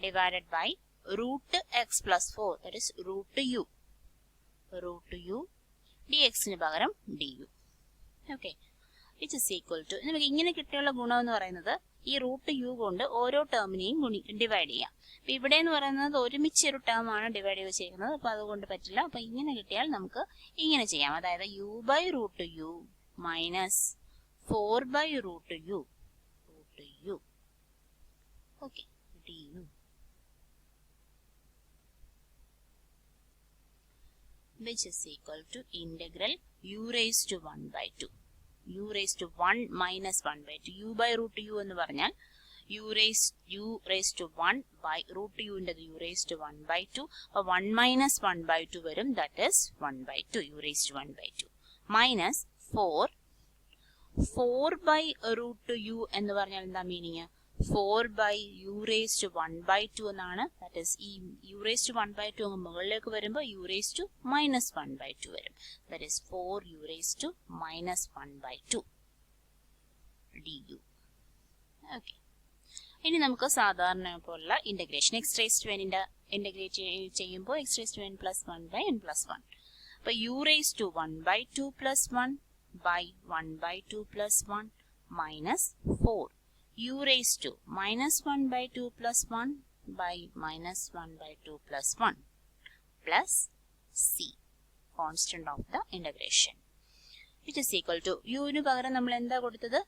divided by √x+4, that is √u. √u dx ന് പകരം du. Okay, it is equal to, നമുക്ക് ഇങ്ങനെ കിട്ടിയുള്ള ഗുണം എന്ന് പറയുന്നത് ഈ √u കൊണ്ട് ഓരോ ടേമിനെയും ഡിവൈഡ് ചെയ്യാം. അപ്പം ഇവിടെ എന്ന് പറയുന്നത് ഒരുമിച്ച് ഒരു ടേം ആണ് ഡിവൈഡ് ചെയ്യുന്നത്, അപ്പോൾ അതുകൊണ്ട് പറ്റില്ല. അപ്പം ഇങ്ങനെ കിട്ടിയാൽ നമുക്ക് ഇങ്ങനെ ചെയ്യാം, അതായത് u/√u minus 4/√u okay du, which is equal to integral u raised to 1/2. u raised to 1 minus 1/2. u/√u എന്ന് പറഞ്ഞാൽ u raised to 1 by √u ൻ്റെത് u raised to 1/2. അപ്പോൾ 1 minus 1/2 വരും, that is 1/2. u raised to 1/2 minus 4/√u എന്ന് പറഞ്ഞാൽ എന്താ meaning? 4/u raised to 1/2 എന്നാണ്. that is ഈ u raised to 1/2 അങ്ങ് മുകളിലേക്ക് വരുമ്പോൾ u raised to -1/2 വരും. that is 4u raised to -1/2 du. Okay, ഇനി നമുക്ക് സാധാരണ പോലുള്ള integration x raised to n integrate ചെയ്യുമ്പോൾ x raised to n plus 1/n+1. അപ്പോൾ u raised to 1/2 plus 1 by 1/2 plus 1 minus 4 u raised to -1/2 plus 1 by -1/2 plus 1 plus c, constant of the integration, which is equal to u ന് പകരം നമ്മൾ എന്താ കൊടുത്തത്?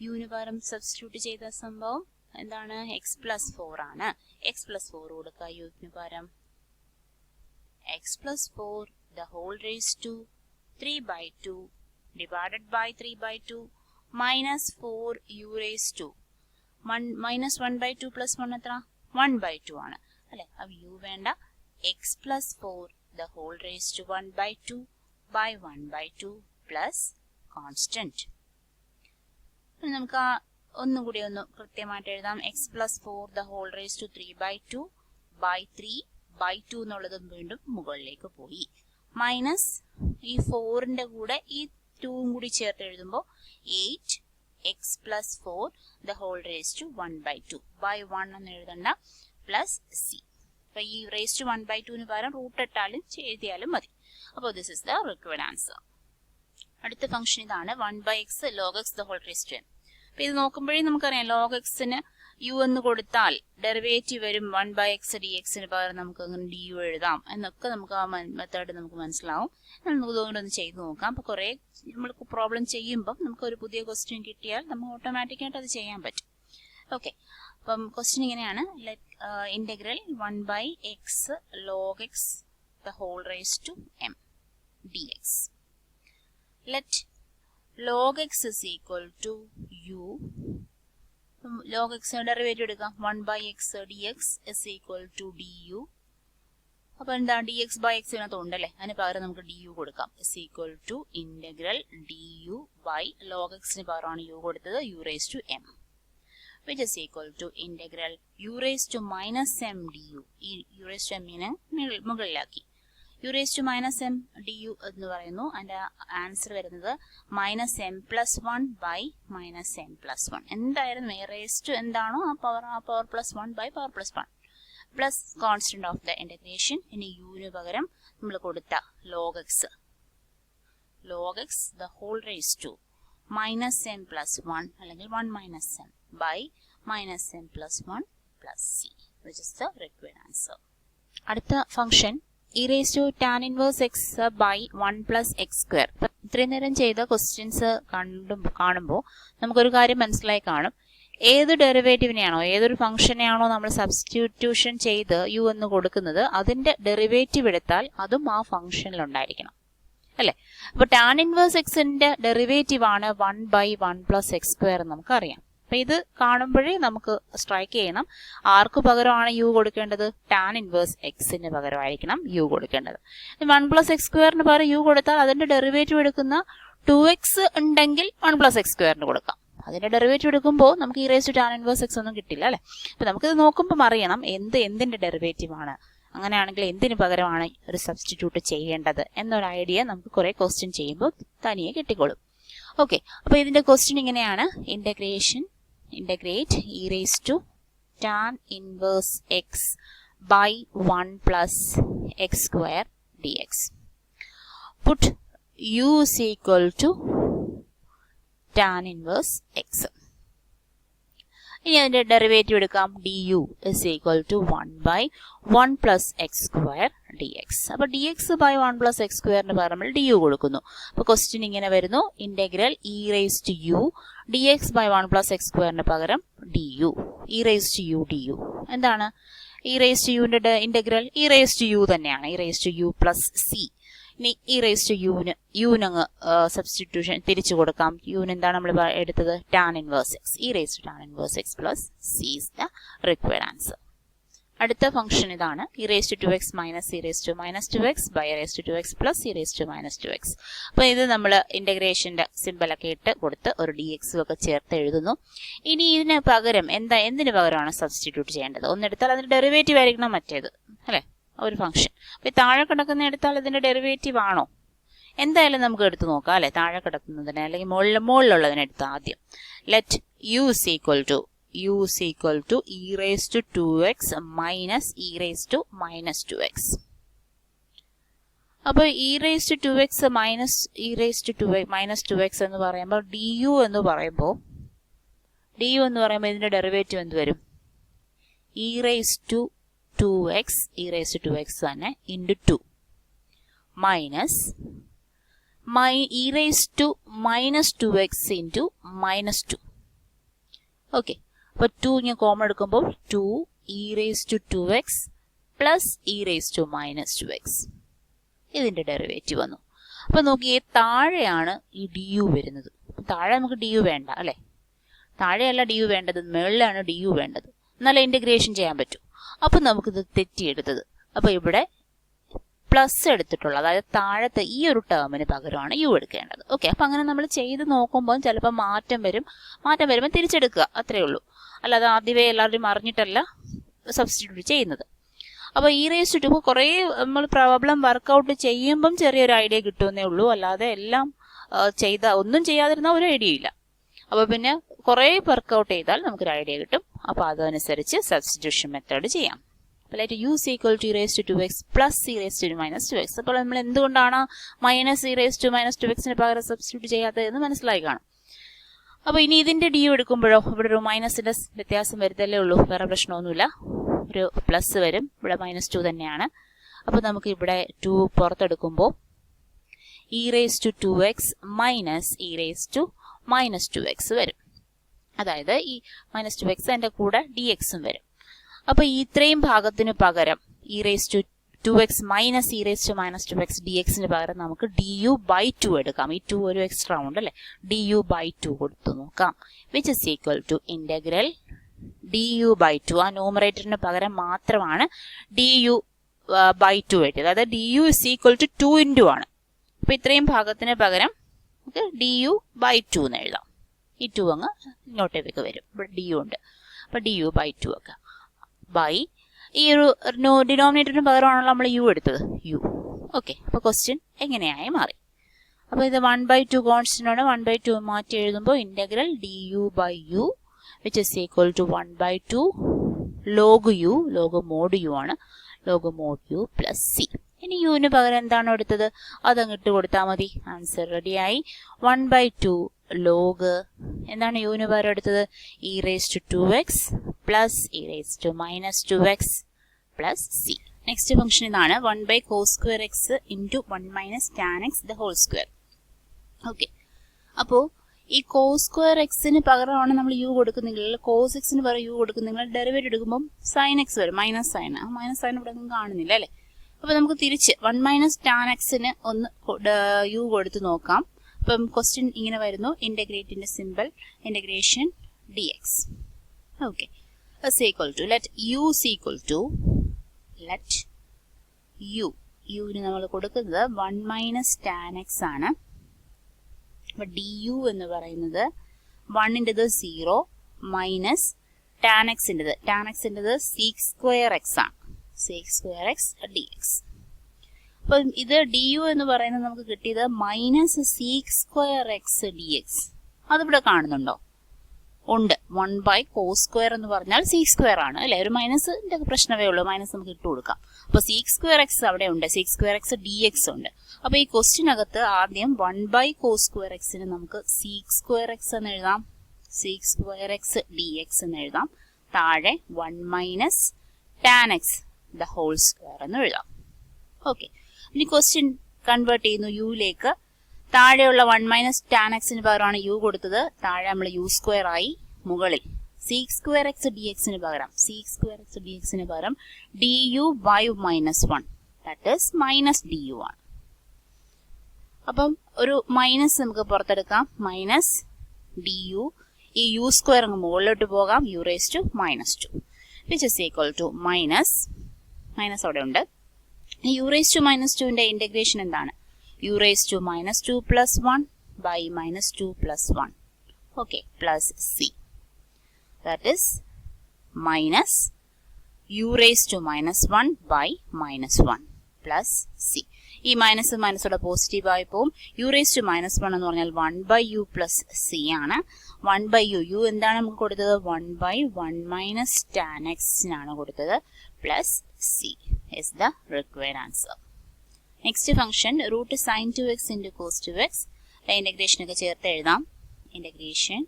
u ന് പകരം substitute ചെയ്ത സംഭവം എന്താണ്? x+4 ആണ്. x+4 കൊടുക്കുക u ന് പകരം. x+4 the whole raised to 3/2 divided by 3/2 minus 4u raised to -1/2 plus 1 എത്ര? 1/2 ആണ് അല്ലെ? അപ്പോൾ u വേണ്ട. x+4 the whole raised to 1/2 by 1/2 plus constant. നമുക്ക് ഒന്നും കൂടി ഒന്ന് കൃത്യമായിട്ട് എഴുതാം. x+4 the whole raised to 3/2 by 3/2 എന്നുള്ളത് വീണ്ടും മുകളിലേക്ക് പോയി. മൈനസ് ഈ 4ന്റെ കൂടെ ഈ 2 കൂടി ചേർത്ത് എഴുതുമ്പോൾ 8x+4 the whole raised to 1/2 by 1 എന്ന് എഴുതണ്ട, പ്ലസ് സി. അപ്പോൾ ഈ raised to 1/2 ന് പകരം റൂട്ട് ഇട്ടാലും എഴുതിയാലും മതി. അപ്പോൾ this is the required answer. അടുത്ത ഫംഗ്ഷൻ ഇതാണ് 1/x log x the whole raised to n. അപ്പോൾ ഇത് നോക്കുമ്പോഴേ നമുക്കറിയാം log xന് u എന്ന് കൊടുത്താൽ ഡെറിവേറ്റീവ് വരും 1/x dx ന് പകരം നമുക്ക് അങ്ങനെ du എഴുതാം എന്നൊക്കെ നമുക്ക് ആ മെത്തേഡ് നമുക്ക് മനസ്സിലാവും. നമുക്ക് ഇതുകൊണ്ടൊന്ന് ചെയ്ത് നോക്കാം. അപ്പോൾ കുറേ നമ്മൾക്ക് പ്രോബ്ലം ചെയ്യുമ്പോൾ നമുക്ക് ഒരു പുതിയ ക്വസ്റ്റ്യൻ കിട്ടിയാൽ നമുക്ക് ഓട്ടോമാറ്റിക്കായിട്ട് അത് ചെയ്യാൻ പറ്റും. ഓക്കെ, അപ്പം ക്വസ്റ്റ്യൻ ഇങ്ങനെയാണ്: integral 1/x log x the whole raised to m dx. let log x is equal to u. log x derivative എടുക്കാം. 1/x dx is equal to du. അപ്പോൾ എന്താ? dx by x ഇതിനകത്ത് ഉണ്ടല്ലേ, അതിന് പകരം നമുക്ക് du കൊടുക്കാം. is equal to integral du by log x ന് പകരമാണ് u കൊടുത്തത്, u raised to m, which is equal to integral u raised to -m du. ഈ u raised to m നെ മുകളിലാക്കി u raised to -m du എന്ന് പറയുന്നു. അതിന്റെ answer വരുന്നത് -m+1 by -m+1. എന്തായിരുന്നു a raised to എന്താണോ ആ power +1 by power +1 plus constant of the integration. ഇനി u ന് പകരം നമ്മൾ കൊടുത്ത log x the whole raised to -m+1 അല്ലെങ്കിൽ 1 - m by -m+1 plus c, which is the required answer. അടുത്ത function e raised to tan inverse x by 1 plus x square. ഇത്രയും നേരം ചെയ്ത ക്വസ്റ്റ്യൻസ് കാണുമ്പോൾ നമുക്കൊരു കാര്യം മനസ്സിലായി കാണും. ഏത് ഡെറിവേറ്റീവിനെയാണോ, ഏതൊരു ഫംഗ്ഷനെയാണോ നമ്മൾ സബ്സ്റ്റിറ്റ്യൂഷൻ ചെയ്ത് u എന്ന് കൊടുക്കുന്നത്, അതിന്റെ ഡെറിവേറ്റീവ് എടുത്താൽ അതും ആ ഫംഗ്ഷനിൽ ഉണ്ടായിരിക്കണം അല്ലേ? അപ്പോൾ ടാൻ ഇൻവേഴ്സ് എക്സിന്റെ ഡെറിവേറ്റീവ് ആണ് 1/1 + x² എന്ന് നമുക്കറിയാം. അപ്പൊ ഇത് കാണുമ്പോഴേ നമുക്ക് സ്ട്രൈക്ക് ചെയ്യണം ആർക്ക് പകരമാണ് യു കൊടുക്കേണ്ടത്? ടാൻ ഇൻവേഴ്സ് എക്സിന് പകരമായിരിക്കണം യു കൊടുക്കേണ്ടത്. 1 + x² പകരം യു കൊടുത്താൽ അതിന്റെ ഡെറിവേറ്റീവ് എടുക്കുന്ന 2x ഉണ്ടെങ്കിൽ 1 + x² കൊടുക്കാം. അതിന്റെ ഡെറിവേറ്റീവ് എടുക്കുമ്പോൾ നമുക്ക് ടാൻ ഇൻവേഴ്സ് എക്സ് ഒന്നും കിട്ടില്ല അല്ലെ? അപ്പൊ നമുക്കിത് നോക്കുമ്പോൾ അറിയണം എന്തിന്റെ ഡെറിവേറ്റീവ് ആണ്, അങ്ങനെയാണെങ്കിൽ എന്തിനു പകരമാണ് ഒരു സബ്സ്റ്റിറ്റ്യൂട്ട് ചെയ്യേണ്ടത് എന്നൊരു ഐഡിയ നമുക്ക് കുറെ ക്വസ്റ്റ്യൻ ചെയ്യുമ്പോൾ തനിയെ കിട്ടിക്കോളും. ഓക്കെ, അപ്പൊ ഇതിന്റെ ക്വസ്റ്റ്യൻ ഇങ്ങനെയാണ്: integrate e tan inverse x by 1 + x² dx. Put u is equal to tan inverse x. ഇനി അതിന്റെ ഡെറിവേറ്റീവ് എടുക്കാം. du is equal to 1/1 + x² dx. അപ്പൊ dx by 1 + x² പകരം നമ്മൾ du കൊടുക്കുന്നു. അപ്പൊ ക്വസ്റ്റ്യൻ ഇങ്ങനെ വരുന്നു: integral e u dx by 1 + x² പകരം du. e u du എന്താണ്? e uന്റെ ഇന്റഗ്രൽ e u തന്നെയാണ്, e u + c. ഇനി യുനങ്ങ് സബ്സ്റ്റിറ്റ്യൂഷൻ തിരിച്ചു കൊടുക്കാം. യുന് എന്താണ് നമ്മൾ എടുത്തത്? Tan inverse X. tan inverse x plus c is the required answer. അടുത്ത ഫംഗ്ഷൻ ഇതാണ്: e⁻² x minus e⁻² x by e⁻² plus e⁻² x. അപ്പൊ ഇത് നമ്മൾ ഇന്റഗ്രേഷന്റെ സിമ്പിൾ ഒക്കെ ഇട്ട് കൊടുത്ത് ഒരു dx ഒക്കെ ചേർത്ത് എഴുതുന്നു. ഇനി ഇതിന് പകരം എന്തിനു പകരമാണ് സബ്സ്റ്റിറ്റ്യൂട്ട് ചെയ്യേണ്ടത്? ഒന്നെടുത്താൽ അതിന്റെ ഡെറിവേറ്റീവ് ആയിരിക്കണം മറ്റേത്, അല്ലെ? ഒരു ഫംഗ്ഷൻ. അപ്പൊ താഴെ കിടക്കുന്ന എടുത്താൽ ഇതിന്റെ ഡെറിവേറ്റീവ് ആണോ? എന്തായാലും നമുക്ക് എടുത്തു നോക്കാം അല്ലെ? താഴെ കിടക്കുന്നതിന് അല്ലെങ്കിൽ മുകളിലുള്ളതിനെ എടുത്ത് ആദ്യം let u is equal to e⁻²x minus e⁻²x. അപ്പൊ e⁻²x മൈനസ് e⁻²x എന്ന് പറയുമ്പോൾ du എന്ന് പറയുമ്പോൾ ഇതിന്റെ ഡെറിവേറ്റീവ് എന്ത് വരും? e⁻²x തന്നെ into 2 minus e⁻²x into -2. Okay, അപ്പൊ 2 ഞാൻ കോമൺ എടുക്കുമ്പോൾ 2 e⁻²x പ്ലസ് e⁻²x ഇതിന്റെ ഡെറിവേറ്റീവ് വന്നു. അപ്പൊ നോക്കിയേ, താഴെയാണ് ഈ du വരുന്നത്. താഴെ നമുക്ക് du വേണ്ട അല്ലെ? താഴെയല്ല du വേണ്ടത്, മുകളിലാണ് du വേണ്ടത്. എന്നാലേ ഇന്റഗ്രേഷൻ ചെയ്യാൻ പറ്റൂ. അപ്പൊ നമുക്കിത് തെറ്റിയെടുത്തത്. അപ്പൊ ഇവിടെ പ്ലസ് എടുത്തിട്ടുള്ളത്, അതായത് താഴത്തെ ഈ ഒരു ടേമിന് പകരമാണ് യു എടുക്കേണ്ടത്. ഓക്കെ, അപ്പൊ അങ്ങനെ നമ്മൾ ചെയ്ത് നോക്കുമ്പോൾ ചിലപ്പോൾ മാറ്റം വരുമ്പോൾ തിരിച്ചെടുക്കുക, അത്രേ ഉള്ളൂ. അല്ലാതെ ആദ്യമേ എല്ലാവരും അറിഞ്ഞിട്ടല്ല സബ്സ്റ്റിറ്റ്യൂട്ട് ചെയ്യുന്നത്. അപ്പൊ e⁻² കുറെ നമ്മൾ പ്രോബ്ലം വർക്ക്ഔട്ട് ചെയ്യുമ്പം ചെറിയൊരു ഐഡിയ കിട്ടുമെന്നേ ഉള്ളൂ. അല്ലാതെ എല്ലാം ഒന്നും ചെയ്യാതിരുന്ന ഒരു ഐഡിയ ഇല്ല. അപ്പൊ പിന്നെ കുറെ വർക്ക്ഔട്ട് ചെയ്താൽ നമുക്കൊരു ഐഡിയ കിട്ടും. അപ്പൊ അതനുസരിച്ച് സബ്സ്റ്റിറ്റ്യൂഷൻ മെത്തേഡ് ചെയ്യാം. let u is equal to e⁻²x plus e⁻²x. അപ്പോൾ നമ്മൾ എന്തുകൊണ്ടാണ് മൈനസ് e⁻²x പകരം സബ്സ്റ്റിറ്റ്യൂട്ട് ചെയ്യാത്തതെന്ന് മനസ്സിലായി കാണും. അപ്പൊ ഇനി ഇതിന്റെ du എടുക്കുമ്പോഴോ ഇവിടെ ഒരു മൈനസിന്റെ വ്യത്യാസം വരുത്തല്ലേ ഉള്ളൂ, വേറെ പ്രശ്നമൊന്നുമില്ല. ഒരു പ്ലസ് വരും, ഇവിടെ -2 തന്നെയാണ്. അപ്പൊ നമുക്ക് ഇവിടെ 2 പുറത്തെടുക്കുമ്പോൾ e⁻²x മൈനസ് e⁻²x വരും. അതായത് ഈ -2x അതിന്റെ കൂടെ dxഉം വരും. അപ്പൊ ഇത്രയും ഭാഗത്തിന് പകരം e⁻²x മൈനസ് e⁻²x dxന് പകരം നമുക്ക് du/2 എടുക്കാം. ഈ 2 ഒരു എക്സ്ട്രാ ഉണ്ട് അല്ലെ? du/2 കൊടുത്തു നോക്കാം. Which is equal to integral du/2. ആ ന്യൂമറേറ്ററിന് പകരം മാത്രമാണ് du/2 എഴുതിയത്. അതായത് du is equal to 2 into ആണ്. അപ്പൊ ഇത്രയും ഭാഗത്തിന് പകരം നമുക്ക് du/2 എന്ന് എഴുതാം. ഈ 2 അങ്ങ് ഇങ്ങോട്ടേക്ക് വരും. ഇവിടെ du ഉണ്ട്. അപ്പൊ du/2 ഒക്കെ ബൈ ഈ ഒരു ഡിനോമിനേറ്ററിന് പകരമാണല്ലോ നമ്മൾ യു എടുത്തത്, യു. ഓക്കെ, അപ്പൊ ക്വസ്റ്റ്യൻ എങ്ങനെയായി മാറി. അപ്പൊ ഇത് 1/2 കോൺസ്റ്റന്റ് ആണ്. 1/2 മാറ്റി എഴുതുമ്പോൾ integral du/u which is equal to 1/2 log u, log mod u ആണ്, log mod u plus c. ഇനി യുവിന് പകരം എന്താണോ എടുത്തത് അതങ്ങിട്ട് കൊടുത്താൽ മതി. ആൻസർ റെഡിയായി. 1/2 ലോഗ് എന്താണ് യുവിന് പകരം എടുത്തത്? e⁻²x plus e⁻² plus C. Next function ഇതാണ് 1/cos² x into 1 - tan x the whole square. Okay, അപ്പോ ഈ cos² xന് പകരമാണ് നമ്മൾ യു കൊടുക്കുന്നെങ്കിൽ, cos x ന് പകരം യു കൊടുക്കുന്നെങ്കിൽ ഡെറിവേറ്റീവ് എടുക്കുമ്പോൾ sin x വരും, മൈനസ് സൈൻ. ആ മൈനസ് സൈൻ ഇവിടെ ഒന്നും കാണുന്നില്ല അല്ലെ? അപ്പോൾ നമുക്ക് തിരിച്ച് 1 മൈനസ് ടാൻ എക്സിന് ഒന്ന് യു കൊടുത്ത് നോക്കാം. അപ്പം ക്വസ്റ്റ്യൻ ഇങ്ങനെ വരുന്നു, ഇന്റഗ്രേറ്റിന്റെ simple integration dx. Okay, is equal to let u is equal to let u ന് നമ്മൾ കൊടുക്കുന്നത് 1 മൈനസ് ടാൻ എക്സ് ആണ്. അപ്പോൾ du എന്ന് പറയുന്നത് 1ൻ്റെത് 0 മൈനസ് ടാൻ എക്സിൻ്റെത് സീക്ക് സ്ക്വയർ എക്സ് ആണ്. Sec square x dx. അപ്പം ഇത് du എന്ന് പറയുന്നത് നമുക്ക് കിട്ടിയത് minus sec square x dx. അതിവിടെ കാണുന്നുണ്ടോ? ഉണ്ട്. 1 ബൈ കോസ് സ്ക്വയർ എന്ന് പറഞ്ഞാൽ സീക്ക് സ്ക്വയർ ആണ് അല്ലെ. ഒരു മൈനസിന്റെ പ്രശ്നമേ ഉള്ളൂ, മൈനസ് നമുക്ക് ഇട്ട് കൊടുക്കാം. അപ്പൊ സീക്ക് സ്ക്വയർ എക്സ് അവിടെ ഉണ്ട്, സീക്ക് സ്ക്വയർ എക്സ് dx ഉണ്ട്. അപ്പൊ ഈ ക്വസ്റ്റ്യനകത്ത് ആദ്യം 1 ബൈ കോസ് സ്ക്വയർ എക്സിന് നമുക്ക് സീക്ക് സ്ക്വയർ എക്സ് എന്ന് എഴുതാം, സീക്ക് സ്ക്വയർ എക്സ് dx എന്ന് എഴുതാം. താഴെ 1 minus tan x the whole square എന്ന് എഴുതാം. ഓക്കെ, ഇനി ക്വസ്റ്റ്യൻ കൺവേർട്ട് ചെയ്യുന്നു യുയിലേക്ക്. താഴെയുള്ള 1 മൈനസ് ടാൻ എക്സിന് പകരമാണ് യു കൊടുത്തത്, താഴെ നമ്മൾ യു സ്ക്വയർ ആയി. മുകളിൽ സീക്ക് സ്ക്വയർ എക്സ് ഡിഎക്സിന് പകരം du by minus 1 that is minus du ആണ്. അപ്പം ഒരു മൈനസ് നമുക്ക് പുറത്തെടുക്കാം, മൈനസ് du. ഈ യു സ്ക്വയർ അങ്ങ് മുകളിലോട്ട് പോകാം, u raise to minus 2 which is equal to minus അവിടെ ഉണ്ട്. യു റേസ് ടു മൈനസ് 2ന്റെ ഇന്റഗ്രേഷൻ എന്താണ്? U raise to minus 2 plus 1 by minus 2 plus 1. Okay, plus c. That is minus u raise to minus 1 by minus 1 plus c. ഈ മൈനസോടെ positive ആയി പോവും. U raise to minus 1 എന്ന് പറഞ്ഞാൽ 1 by U plus C ആണ്. 1 by U എന്താണ് നമുക്ക് കൊടുത്തത്? 1 by 1 minus tan എക്സിനാണ് കൊടുത്തത്, plus c is the required answer. Next function root sine 2x into cos 2x. Integration ഒക്കെ ചേർത്ത് എഴുതാം. Integration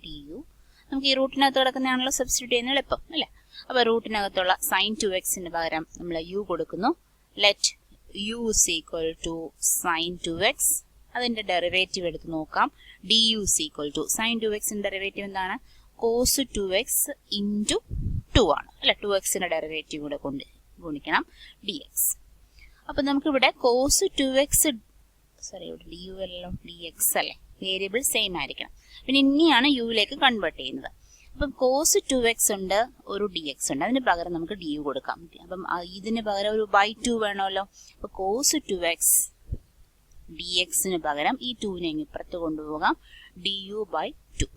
du. നമുക്ക് ഈ റൂട്ടിനകത്ത് കിടക്കുന്നതാണല്ലോ സബ്സ്റ്റിറ്റ്യൂട്ട് ചെയ്യുന്ന എളുപ്പം അല്ലേ. അപ്പോൾ റൂട്ടിനകത്തുള്ള സൈൻ 2xന് പകരം നമ്മൾ യു കൊടുക്കുന്നു. Let u is equal to sine 2x. അതിന്റെ ഡെറിവേറ്റീവ് എടുത്ത് നോക്കാം. du is equal to sine 2xന്റെ ഡെറിവേറ്റീവ് എന്താണ്? കോസ് 2x ഇൻറ്റു 2 ആണ് അല്ലെ. 2xന്റെ ഡെറിവേറ്റീവ് കൂടെ കൊണ്ട് ഗുണിക്കണം dx. അപ്പൊ നമുക്കിവിടെ കോസ് 2x ഇവിടെ du അല്ലല്ലോ, dx അല്ലേ. വേരിയബിൾ സെയിം ആയിരിക്കണം. പിന്നെ ഇനിയാണ് യുയിലേക്ക് കൺവേർട്ട് ചെയ്യുന്നത്. അപ്പം കോസ് 2x ഉണ്ട്, ഒരു dx ഉണ്ട്. അതിന് പകരം നമുക്ക് du കൊടുക്കാം. അപ്പം ഇതിന് പകരം ഒരു ബൈ 2 വേണമല്ലോ. അപ്പൊ കോസ് 2x dxന് പകരം ഈ 2നെ ഇപ്പുറത്ത് കൊണ്ടുപോകാം, du ബൈ 2.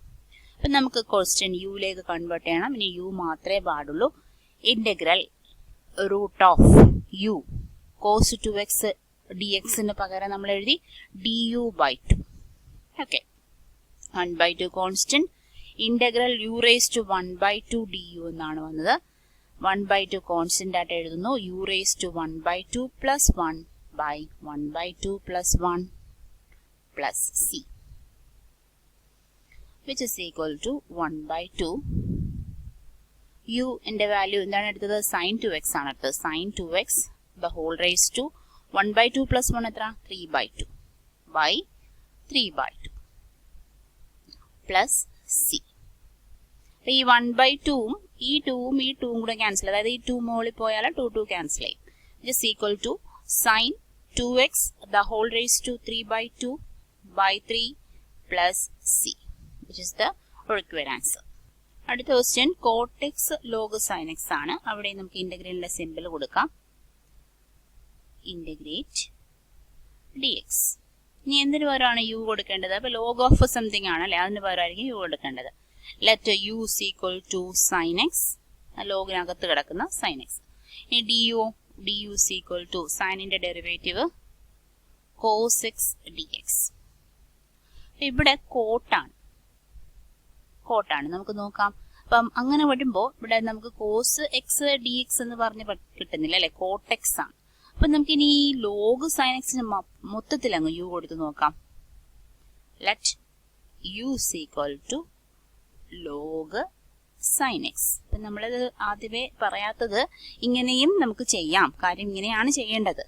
അപ്പം നമുക്ക് ക്വസ്റ്റ്യൻ യുയിലേക്ക് കൺവേർട്ട് ചെയ്യണം. ഇനി യു മാത്രമേ പാടുള്ളൂ. Integral root of u cos 2x dxന് പകരം നമ്മൾ എഴുതി du by 2. Okay, 1 by 2 constant. Integral u raise to 1 by 2 du എന്നാണ് വന്നത്. 1 ബൈ 2 കോൺസ്റ്റന്റ് ആയിട്ട് എഴുതുന്നു. U raise to 1 by 2 plus 1 by 1 by 2 plus 1 plus c which is equal to 1 by 2. U ന്റെ value എന്താണ് എടുത്തത്? സൈൻ 2x ആണ് എടുത്തത്. Sine 2x the whole raise to 1 by 2 plus 1 എത്ര? 3 by 2 by 3 by 2 plus c. ഈ 1 by 2ഉം ഈ 2ഉം കൂടെ cancel, അതായത് ഈ 2 മുകളിൽ പോയാൽ 2 ക്യാൻസൽ ചെയ്യും. It equal to sine 2x the whole raise to 3 by 2 by 3 plus c which is the required answer. അടുത്ത question cot x log sine x ആണ്. അവിടെ നമുക്ക് ഇന്റഗ്രലിന്റെ സിമ്പിൾ കൊടുക്കാം, ഇന്റഗ്രേറ്റ് dx. ഇനി എന്തിനു പകരമാണ് യു കൊടുക്കേണ്ടത്? അപ്പൊ ലോഗ് ഓഫ് സംതിങ് ആണ് അല്ലെ, അതിന് പകരമായിരിക്കും യു കൊടുക്കേണ്ടത്. Let u is equal to sine x, ലോഗിനകത്ത് കിടക്കുന്ന സൈൻ എക്സ്. ഇനി du is equal to സൈനിന്റെ ഡെറിവേറ്റീവ് കോസ് എക്സ് dx. ഇവിടെ കോട്ടാണ് നമുക്ക് നോക്കാം. അപ്പം അങ്ങനെ വരുമ്പോൾ ഇവിടെ നമുക്ക് കോസ് എക്സ് dx എന്ന് പറഞ്ഞ് കിട്ടുന്നില്ല അല്ലെ, കോട്ടെക്സ് ആണ്. അപ്പൊ നമുക്ക് ഇനി ഈ ലോഗ് സൈൻ എക്സിന് മൊത്തത്തിൽ അങ്ങ് യു കൊടുത്ത് നോക്കാം. Let u is equal to log sine X. അപ്പൊ നമ്മളത് ആദ്യമേ പറയാത്തത് ഇങ്ങനെയും നമുക്ക് ചെയ്യാം, കാര്യം ഇങ്ങനെയാണ് ചെയ്യേണ്ടത്.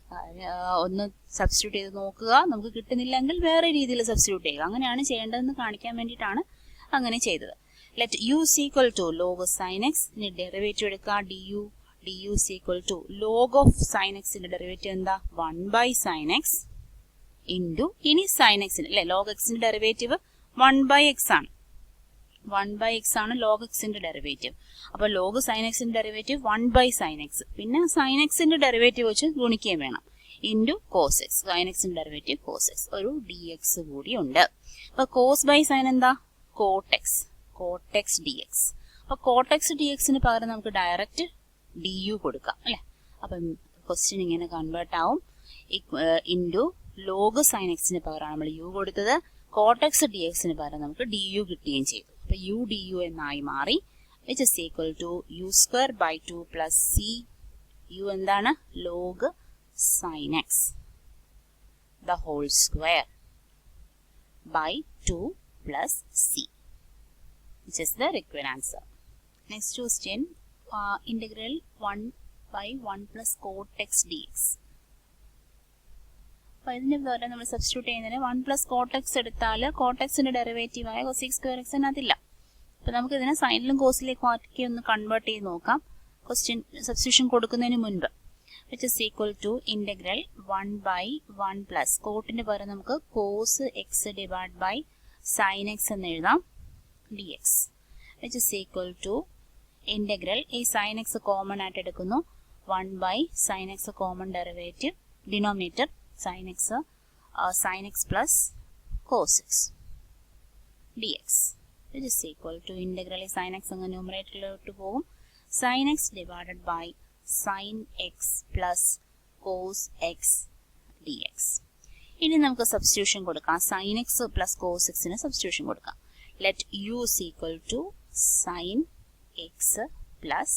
ഒന്ന് സബ്സ്റ്റിറ്റ്യൂട്ട് ചെയ്ത് നോക്കുക, നമുക്ക് കിട്ടുന്നില്ലെങ്കിൽ വേറെ രീതിയിൽ സബ്സ്റ്റിറ്റ്യൂട്ട് ചെയ്യുക, അങ്ങനെയാണ് ചെയ്യേണ്ടതെന്ന് കാണിക്കാൻ വേണ്ടിയിട്ടാണ് അങ്ങനെ ചെയ്തത്. Let u is equal to log sine x. ഇനി ഡെറിവേറ്റീവ് എടുക്കുക, du is equal to log of sin x ന്റെ ഡെറിവേറ്റീവ് എന്താ 1 by sin x into ഇനി sin x അല്ലേ log x ന്റെ ഡെറിവേറ്റീവ് 1 by x ആണ് 1 by x ആണ് log x ന്റെ ഡെറിവേറ്റീവ് അപ്പോൾ log sin x ന്റെ ഡെറിവേറ്റീവ് 1 by sin x പിന്നെ sin x ന്റെ ഡെറിവേറ്റീവ് വെച്ച് ഗുണിക്കുകയും വേണം into cos x sin x ന്റെ ഡെറിവേറ്റീവ് cos x ഒരു dx കൂടി ഉണ്ട് അപ്പോൾ cos by sin എന്താ cot x dx അപ്പോൾ cot x dx ന് പകരം നമുക്ക് ഡയറക്റ്റ് du കൊടുക്കാം അല്ലേ അപ്പം ക്വസ്റ്റ്യൻ ഇങ്ങനെ കൺവേർട്ട് ആവും into log sin x ന് പകരമാണ് നമ്മൾ u കൊടുത്തത് cot x dx ന് പകരം നമുക്ക് du കിട്ടുകയും ചെയ്തു അപ്പോൾ u du എന്നായി മാറി which is equal to u square by 2 plus c u എന്താണ് log sin x the whole square by 2 plus c which is the required answer. Next question integral 1 by 1 plus cot x dx. അപ്പോൾ ഇതിന് പകരം നമ്മൾ substitute ചെയ്യുന്നതിന് 1 plus coat X എടുത്താൽ coat എക്സിന്റെ derivative ആയ cosec square X അതില്ല അപ്പോൾ നമുക്ക് ഇതിനെ സൈനിലും കോസിലേക്കും ആക്കി ഒന്ന് കൺവേർട്ട് ചെയ്ത് നോക്കാം ക്വസ്റ്റ്യൻ സബ്സ്റ്റിറ്റ്യൂഷൻ കൊടുക്കുന്നതിന് മുൻപ് which is equal to integral 1 by 1 plus കോട്ടിന്റെ പകരം നമുക്ക് cos x divided by sin x എന്ന് എഴുതാം dx which is equal to integral ഈ sin x കോമൺ ആയിട്ട് എടുക്കുന്നു 1 by sin x common derivative denominator sin x plus cos x dx which is equal to integral sin x അങ്ങ് ന്യൂമറേറ്ററിലോട്ട് പോകും sin x divided by sin x plus cos x dx ഇനി നമുക്ക് substitution കൊടുക്കാം sin x plus cos x ന് substitution കൊടുക്കാം let u is equal to sin x plus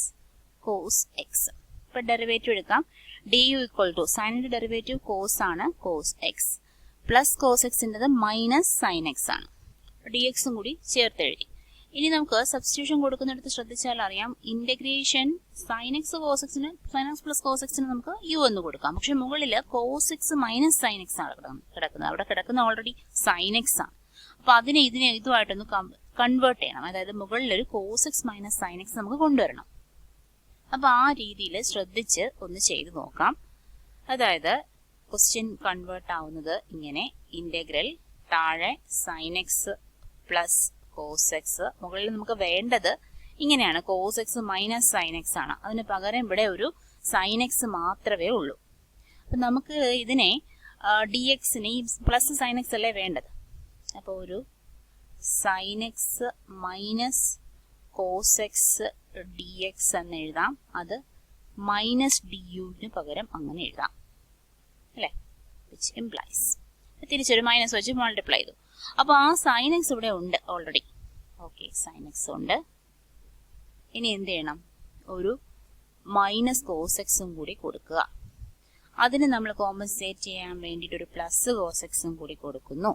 cos x ഇപ്പോൾ derivative എടുക്കാം du equal to സൈനിന്റെ derivative cos ആണ് cos x plus cos x ൻ്റെത് മൈനസ് sin x ആണ് dx ഉം കൂടി ചേർത്ത് എഴുതി ഇനി നമുക്ക് സബ്സ്റ്റിറ്റ്യൂഷൻ കൊടുക്കുന്നിടത്ത് ശ്രദ്ധിച്ചാൽ അറിയാം integration sin x cos x ന് sin x plus cos x ന് നമുക്ക് u എന്ന് കൊടുക്കാം പക്ഷെ മുകളിൽ cos x minus sin x ആണ് കിടക്കുന്നത് അവിടെ കിടക്കുന്ന ഓൾറെഡി sin x ആണ് അപ്പോൾ അതിനെ ഇതുമായിട്ടൊന്ന് കൺവേർട്ട് ചെയ്യണം അതായത് മുകളിൽ ഒരു cos x minus sin x നമുക്ക് കൊണ്ടുവരണം അപ്പോൾ ആ രീതിയിൽ ശ്രദ്ധിച്ച് ഒന്ന് ചെയ്തു നോക്കാം അതായത് ക്വസ്റ്റ്യൻ കൺവേർട്ട് ആവുന്നത് ഇങ്ങനെ ഇന്റഗ്രൽ താഴെ sin x plus cos x മുകളിൽ നമുക്ക് വേണ്ടത് ഇങ്ങനെയാണ് cos x minus sin x ആണ് അതിന് പകരം ഇവിടെ ഒരു sin x മാത്രമേ ഉള്ളൂ അപ്പം നമുക്ക് ഇതിനെ dx നെ പ്ലസ് sin x അല്ലേ വേണ്ടത് അപ്പോൾ ഒരു sin x minus cos x dx എന്ന് എഴുതാം അത് മൈനസ് du പകരം അങ്ങനെ എഴുതാം അല്ലേ which implies തിരിച്ചൊരു മൈനസ് വെച്ച് മൾട്ടിപ്ലൈ ചെയ്തു അപ്പോൾ ആ sin x ഇവിടെ ഉണ്ട് ഓൾറെഡി ഓക്കെ sin x ഉണ്ട് ഇനി എന്ത് ചെയ്യണം ഒരു മൈനസ് cos x ഉം കൂടി കൊടുക്കുക അതിന് നമ്മൾ കോമ്പൻസേറ്റ് ചെയ്യാൻ വേണ്ടിയിട്ട് ഒരു പ്ലസ് cos x ഉം കൂടി കൊടുക്കുന്നു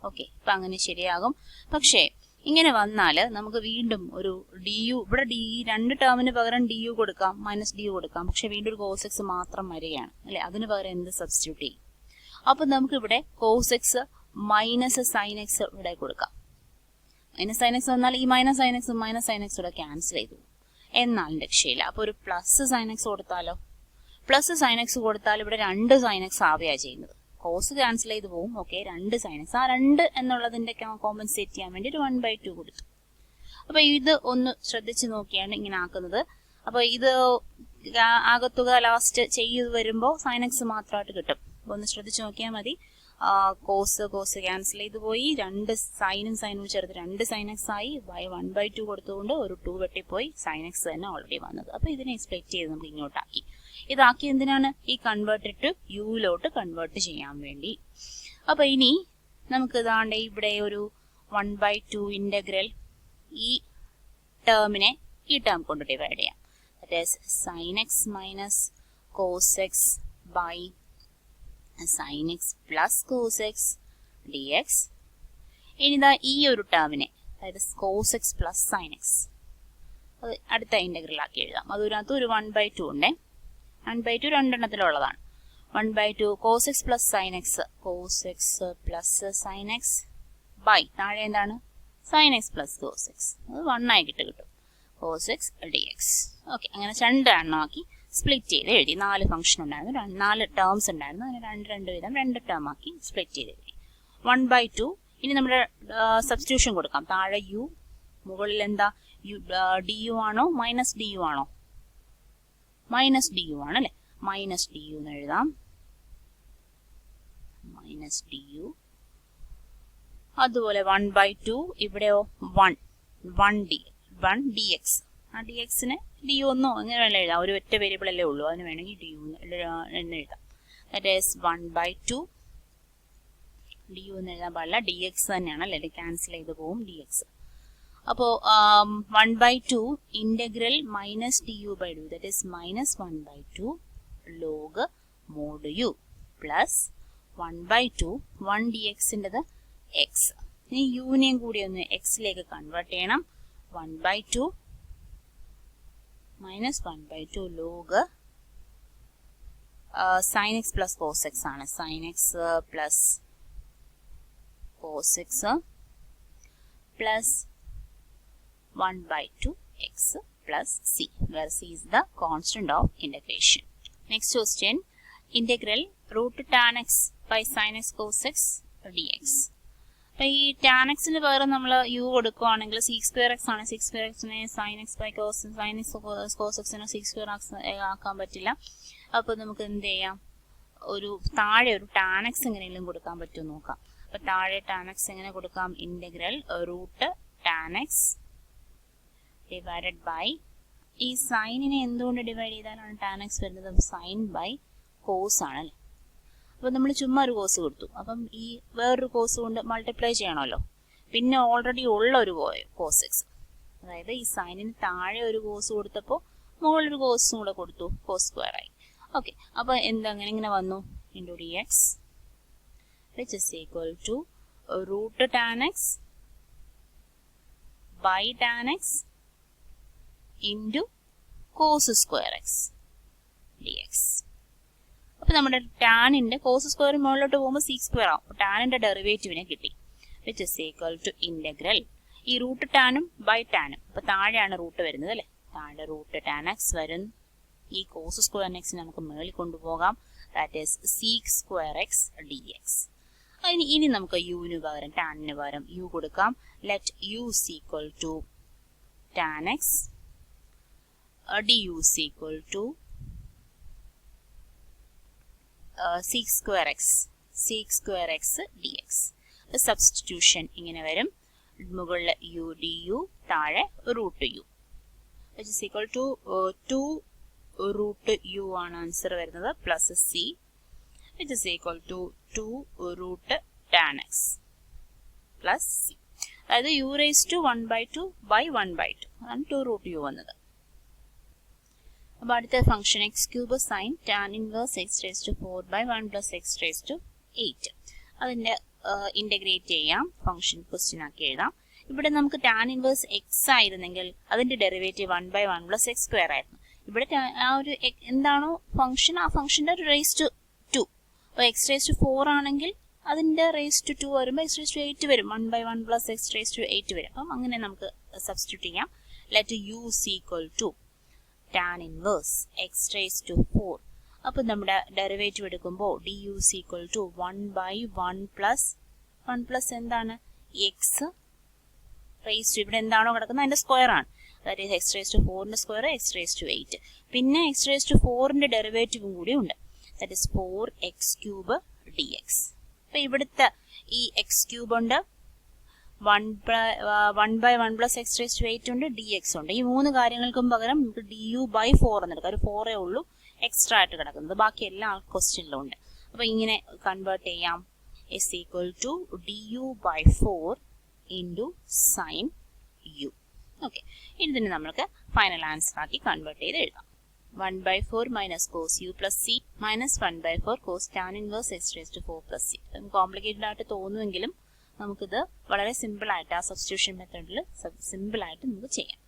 ഓക്കെ അപ്പം അങ്ങനെ ശരിയാകും പക്ഷേ ഇങ്ങനെ വന്നാൽ നമുക്ക് വീണ്ടും ഒരു du ഇവിടെ രണ്ട് ടേമിന് പകരം du കൊടുക്കാം മൈനസ് du കൊടുക്കാം പക്ഷെ വീണ്ടും ഒരു cos x മാത്രം വരികയാണ് അല്ലെ അതിന് പകരം എന്ത് സബ്സ്റ്റിറ്റ്യൂട്ട് ചെയ്യും അപ്പം നമുക്ക് ഇവിടെ cos x minus sin x ഇവിടെ കൊടുക്കാം മൈനസ് sin x വന്നാൽ ഈ മൈനസ് sin x ഇവിടെ ക്യാൻസൽ ചെയ്തു എന്നാൽ രക്ഷയില്ല അപ്പോൾ ഒരു പ്ലസ് sin x കൊടുത്താലോ പ്ലസ് sin x കൊടുത്താൽ ഇവിടെ രണ്ട് sin x ആവുകയാണ് ചെയ്യുന്നത് കോസ് ക്യാൻസൽ ചെയ്ത് പോകും ഓക്കെ രണ്ട് sin x ആ രണ്ട് എന്നുള്ളതിന്റെ കോമ്പൻസേറ്റ് ചെയ്യാൻ വേണ്ടി ഒരു 1/2 കൊടുത്തു അപ്പൊ ഇത് ഒന്ന് ശ്രദ്ധിച്ച് നോക്കിയാണ് ഇങ്ങനെ ആക്കുന്നത് അപ്പൊ ഇത് ആകത്തുക ലാസ്റ്റ് ചെയ്ത് വരുമ്പോൾ sin x മാത്രമായിട്ട് കിട്ടും ഒന്ന് ശ്രദ്ധിച്ച് നോക്കിയാൽ മതി കോസ് ക്യാൻസൽ ചെയ്ത് പോയി രണ്ട് സൈനും ചേർത്ത് രണ്ട് sin x ആയി 1/2 കൊടുത്തുകൊണ്ട് ഒരു 2 വെട്ടിപ്പോയി sin x തന്നെ ഓൾറെഡി വന്നത് അപ്പൊ ഇതിനെ സ്പ്ലിറ്റ് ചെയ്ത് നമുക്ക് ഇങ്ങോട്ടാക്കി ഇതാക്കി എന്തിനാണ് ഈ കൺവേർട്ട് യുയിലോട്ട് കൺവേർട്ട് ചെയ്യാൻ വേണ്ടി അപ്പൊ ഇനി നമുക്ക് ഇതാണ്ട് ഇവിടെ ഒരു 1/2 ഇന്റഗ്രൽ ഈ ടേമിനെ ഈ ടേം കൊണ്ട് ഡിവൈഡ് ചെയ്യാം that is sin x minus cos x by sin x plus cos x dx ഇനി ഇതാ ഈ ഒരു ടേമിനെ അതായത് cos x plus sin x അത് അടുത്ത ഇന്റഗ്രൽ ആക്കി എഴുതാം അതിനകത്ത് ഒരു 1/2 ഉണ്ടേ 1/2 രണ്ടെണ്ണത്തിലുള്ളതാണ് 1/2 cos x plus sin x cos x plus sin x by താഴെ എന്താണ് sin x plus cos x അത് 1 ആയി കിട്ടും cos x dx. ഓക്കെ, അങ്ങനെ രണ്ടെണ്ണമാക്കി സ്പ്ലിറ്റ് ചെയ്ത് എഴുതി. 4 ഫംഗ്ഷൻ ഉണ്ടായിരുന്നു, 4 ടേംസ് ഉണ്ടായിരുന്നു. അങ്ങനെ രണ്ട് വീതം 2 ടേം ആക്കി സ്പ്ലിറ്റ് ചെയ്ത് എഴുതി. 1/2. ഇനി നമ്മുടെ സബ്സ്റ്റിറ്റ്യൂഷൻ കൊടുക്കാം. താഴെ യു, മുകളിൽ എന്താ ഡി യു ആണോ മൈനസ് ഡി യു ആണോ? മൈനസ് ഡി യു ആണ് അല്ലേ? മൈനസ് ഡി യു എന്ന് എഴുതാം. Minus d u. അതുപോലെ 1/2 ഇവിടെയോ 1 ഡി എക്സ്. ആ ഡി എക്സിന് ഡി യു ഒന്നോ അങ്ങനെ വേണം എഴുതാം. ഒരു ഒറ്റ വേരിയബിൾ അല്ലേ ഉള്ളൂ, അതിന് വേണമെങ്കിൽ ഡി യു എന്ന് എഴുതാം. ദാറ്റ് ഈസ് 1/2 ഡി യു എന്ന് എഴുതാൻ പാടില്ല, ഡി എക്സ് തന്നെയാണ് അല്ലേ, ക്യാൻസൽ ചെയ്ത് പോവും ഡി എക്സ്. അപ്പോൾ 1/2 integral minus d u by du, that is minus 1/2 log mod u plus 1/2 1 d എക്സിൻ്റെത് എക്സ്. ഇനി യുവിനെയും കൂടി ഒന്ന് എക്സിലേക്ക് കൺവേർട്ട് ചെയ്യണം. 1/2 minus 1/2 log sine x plus cos x ആണ്. Sine x plus cos x plus 1/2 x plus c, where c is the constant of integration. Next question, integral root tan x by sin x cos x dx. അപ്പോൾ ഈ tan x ന് പകരം നമ്മൾ u കൊടുക്കുകയാണെങ്കിൽ sec square x ആണ്. sec square x നെ sin x by cos x നെ sec square x ആക്കാൻ പറ്റില്ല. അപ്പോൾ നമുക്ക് എന്ത് ചെയ്യാം, ഒരു താഴെ ഒരു tan x എങ്ങനെയെങ്കിലും കൊടുക്കാൻ പറ്റുമോ നോക്കാം. അപ്പോൾ താഴെ tan x എങ്ങനെ കൊടുക്കാം? Integral root tan x divided by, ഈ സൈനിനെ എന്തുകൊണ്ട് ഡിവൈഡ് ചെയ്താലാണ് tan x വരുന്നത്? സൈൻ ബൈ കോസ് ആണല്ലേ. അപ്പം നമ്മൾ ചുമ്മാ ഒരു കോസ് കൊടുത്തു, അപ്പം ഈ വേറൊരു കോസ് കൊണ്ട് മൾട്ടിപ്ലൈ ചെയ്യണമല്ലോ. പിന്നെ ഓൾറെഡി ഉള്ള ഒരു കോസ് എക്സ്, അതായത് ഈ സൈനിന് താഴെ ഒരു കോസ് കൊടുത്തപ്പോൾ മുകളിലൊരു കോസും കൂടെ കൊടുത്തു, കോസ് സ്ക്വയർ ആയി. ഓക്കെ, അപ്പോൾ അങ്ങനെ ഇങ്ങനെ വന്നു into d x which is equal to root tan x by tan x into cos square x d x. അപ്പോൾ നമ്മുടെ ടാനിൻ്റെ കോസ് സ്ക്വയർ മുകളിലോട്ട് പോകുമ്പോൾ സീക്ക് സ്ക്വയർ ആവും. അപ്പോൾ ടാനിൻ്റെ ഡെറിവേറ്റീവിനെ കിട്ടി which is equal to integral ഈ റൂട്ട് ടാനും ബൈ ടാനും. അപ്പോൾ താഴെയാണ് റൂട്ട് വരുന്നത് അല്ലേ, താഴെ റൂട്ട് ടാൻ എക്സ് വരും. ഈ കോസ് സ്ക്വയർ എക്സിന് നമുക്ക് മുകളിൽ കൊണ്ടുപോകാം, that is sec square x d x. ഇനി നമുക്ക് യുവിന് പകരം ടാനിന് പകരം യു കൊടുക്കാം. Let u equal to tan x du is equal to sec square x dx. Substitution ഇങ്ങനെ വരും, മുകളിൽ യു ഡി യു, താഴെ root u which is equal to 2 root u ആണ് ആൻസർ വരുന്നത്, plus c which is equal to 2 root tan x plus c. അതായത് u raise to 1/2 by 1/2 ആണ് 2 root u വന്നത്. അപ്പോൾ അടുത്ത function x cube sine tan inverse x raise to 4 by 1 plus x raise to 8. അതിൻ്റെ integrate ചെയ്യാം, function question ആക്കി എഴുതാം. ഇവിടെ നമുക്ക് ടാൻ ഇൻവേഴ്സ് എക്സ് ആയിരുന്നെങ്കിൽ അതിൻ്റെ ഡെറിവേറ്റീവ് 1/1 പ്ലസ് എക്സ് സ്ക്വയർ ആയിരുന്നു. ഇവിടെ ആ ഒരു എന്താണോ ഫംഗ്ഷൻ, ആ ഫംഗ്ഷൻ്റെ റേസ് ടു 2. അപ്പോൾ എക്സ് റേസ് ടു 4 ആണെങ്കിൽ അതിൻ്റെ റേസ് ടു 2 വരുമ്പോൾ എക്സ് റേസ് ടു 8 വരും, 1/1 പ്ലസ് എക്സ് റേസ് ടു 8 വരും. അപ്പം അങ്ങനെ നമുക്ക് സബ്സ്റ്റിറ്റ്യൂട്ട് ചെയ്യാം. Let u equal to tan inverse x raised to 4. അപ്പോൾ നമ്മുടെ ഡെറിവേറ്റീവ് എടുക്കുമ്പോൾ d u equal to 1/1 plus എന്താണ് എക്സ് റേസ് ടു, ഇവിടെ എന്താണോ കിടക്കുന്നത് അതിൻ്റെ സ്ക്വയർ ആണ്, അതായത് എക്സ് റേസ് ടു 4ൻ്റെ സ്ക്വയർ എക്സ് റേസ് ടു 8. പിന്നെ എക്സ് റേസ് ടു 4ൻ്റെ ഡെറിവേറ്റീവും കൂടി ഉണ്ട്, that is 4x cube d x. അപ്പോൾ ഇവിടുത്തെ ഈ എക്സ് ക്യൂബ് ഉണ്ട്, 1/1 പ്ലസ് എക്സ് റേസ് ടു 8 ഉണ്ട്, ഡി എക്സ് ഉണ്ട്. ഈ 3 കാര്യങ്ങൾക്കും പകരം നമുക്ക് ഡി യു ബൈ 4 എന്നെടുക്കാം. ഒരു 4 ഉള്ളൂ എക്സ്ട്രാ ആയിട്ട് കിടക്കുന്നത്, ബാക്കി എല്ലാം ക്വസ്റ്റ്യനിലും ഉണ്ട്. അപ്പോൾ ഇങ്ങനെ കൺവേർട്ട് ചെയ്യാം, s equal to d u by 4 into sine u. Okay, ഇനി തന്നെ നമുക്ക് ഫൈനൽ ആൻസർ ആക്കി കൺവേർട്ട് ചെയ്ത് എഴുതാം. 1/4 minus cos u plus c minus 1/4 cos tan inverse x raise to 4 plus c. Complicated ആയിട്ട് തോന്നുമെങ്കിലും നമുക്കിത് വളരെ സിമ്പിളായിട്ട് ആ സബ്സ്റ്റിറ്റ്യൂഷൻ മെത്തേഡിൽ സിമ്പിളായിട്ട് നമുക്ക് ചെയ്യാം.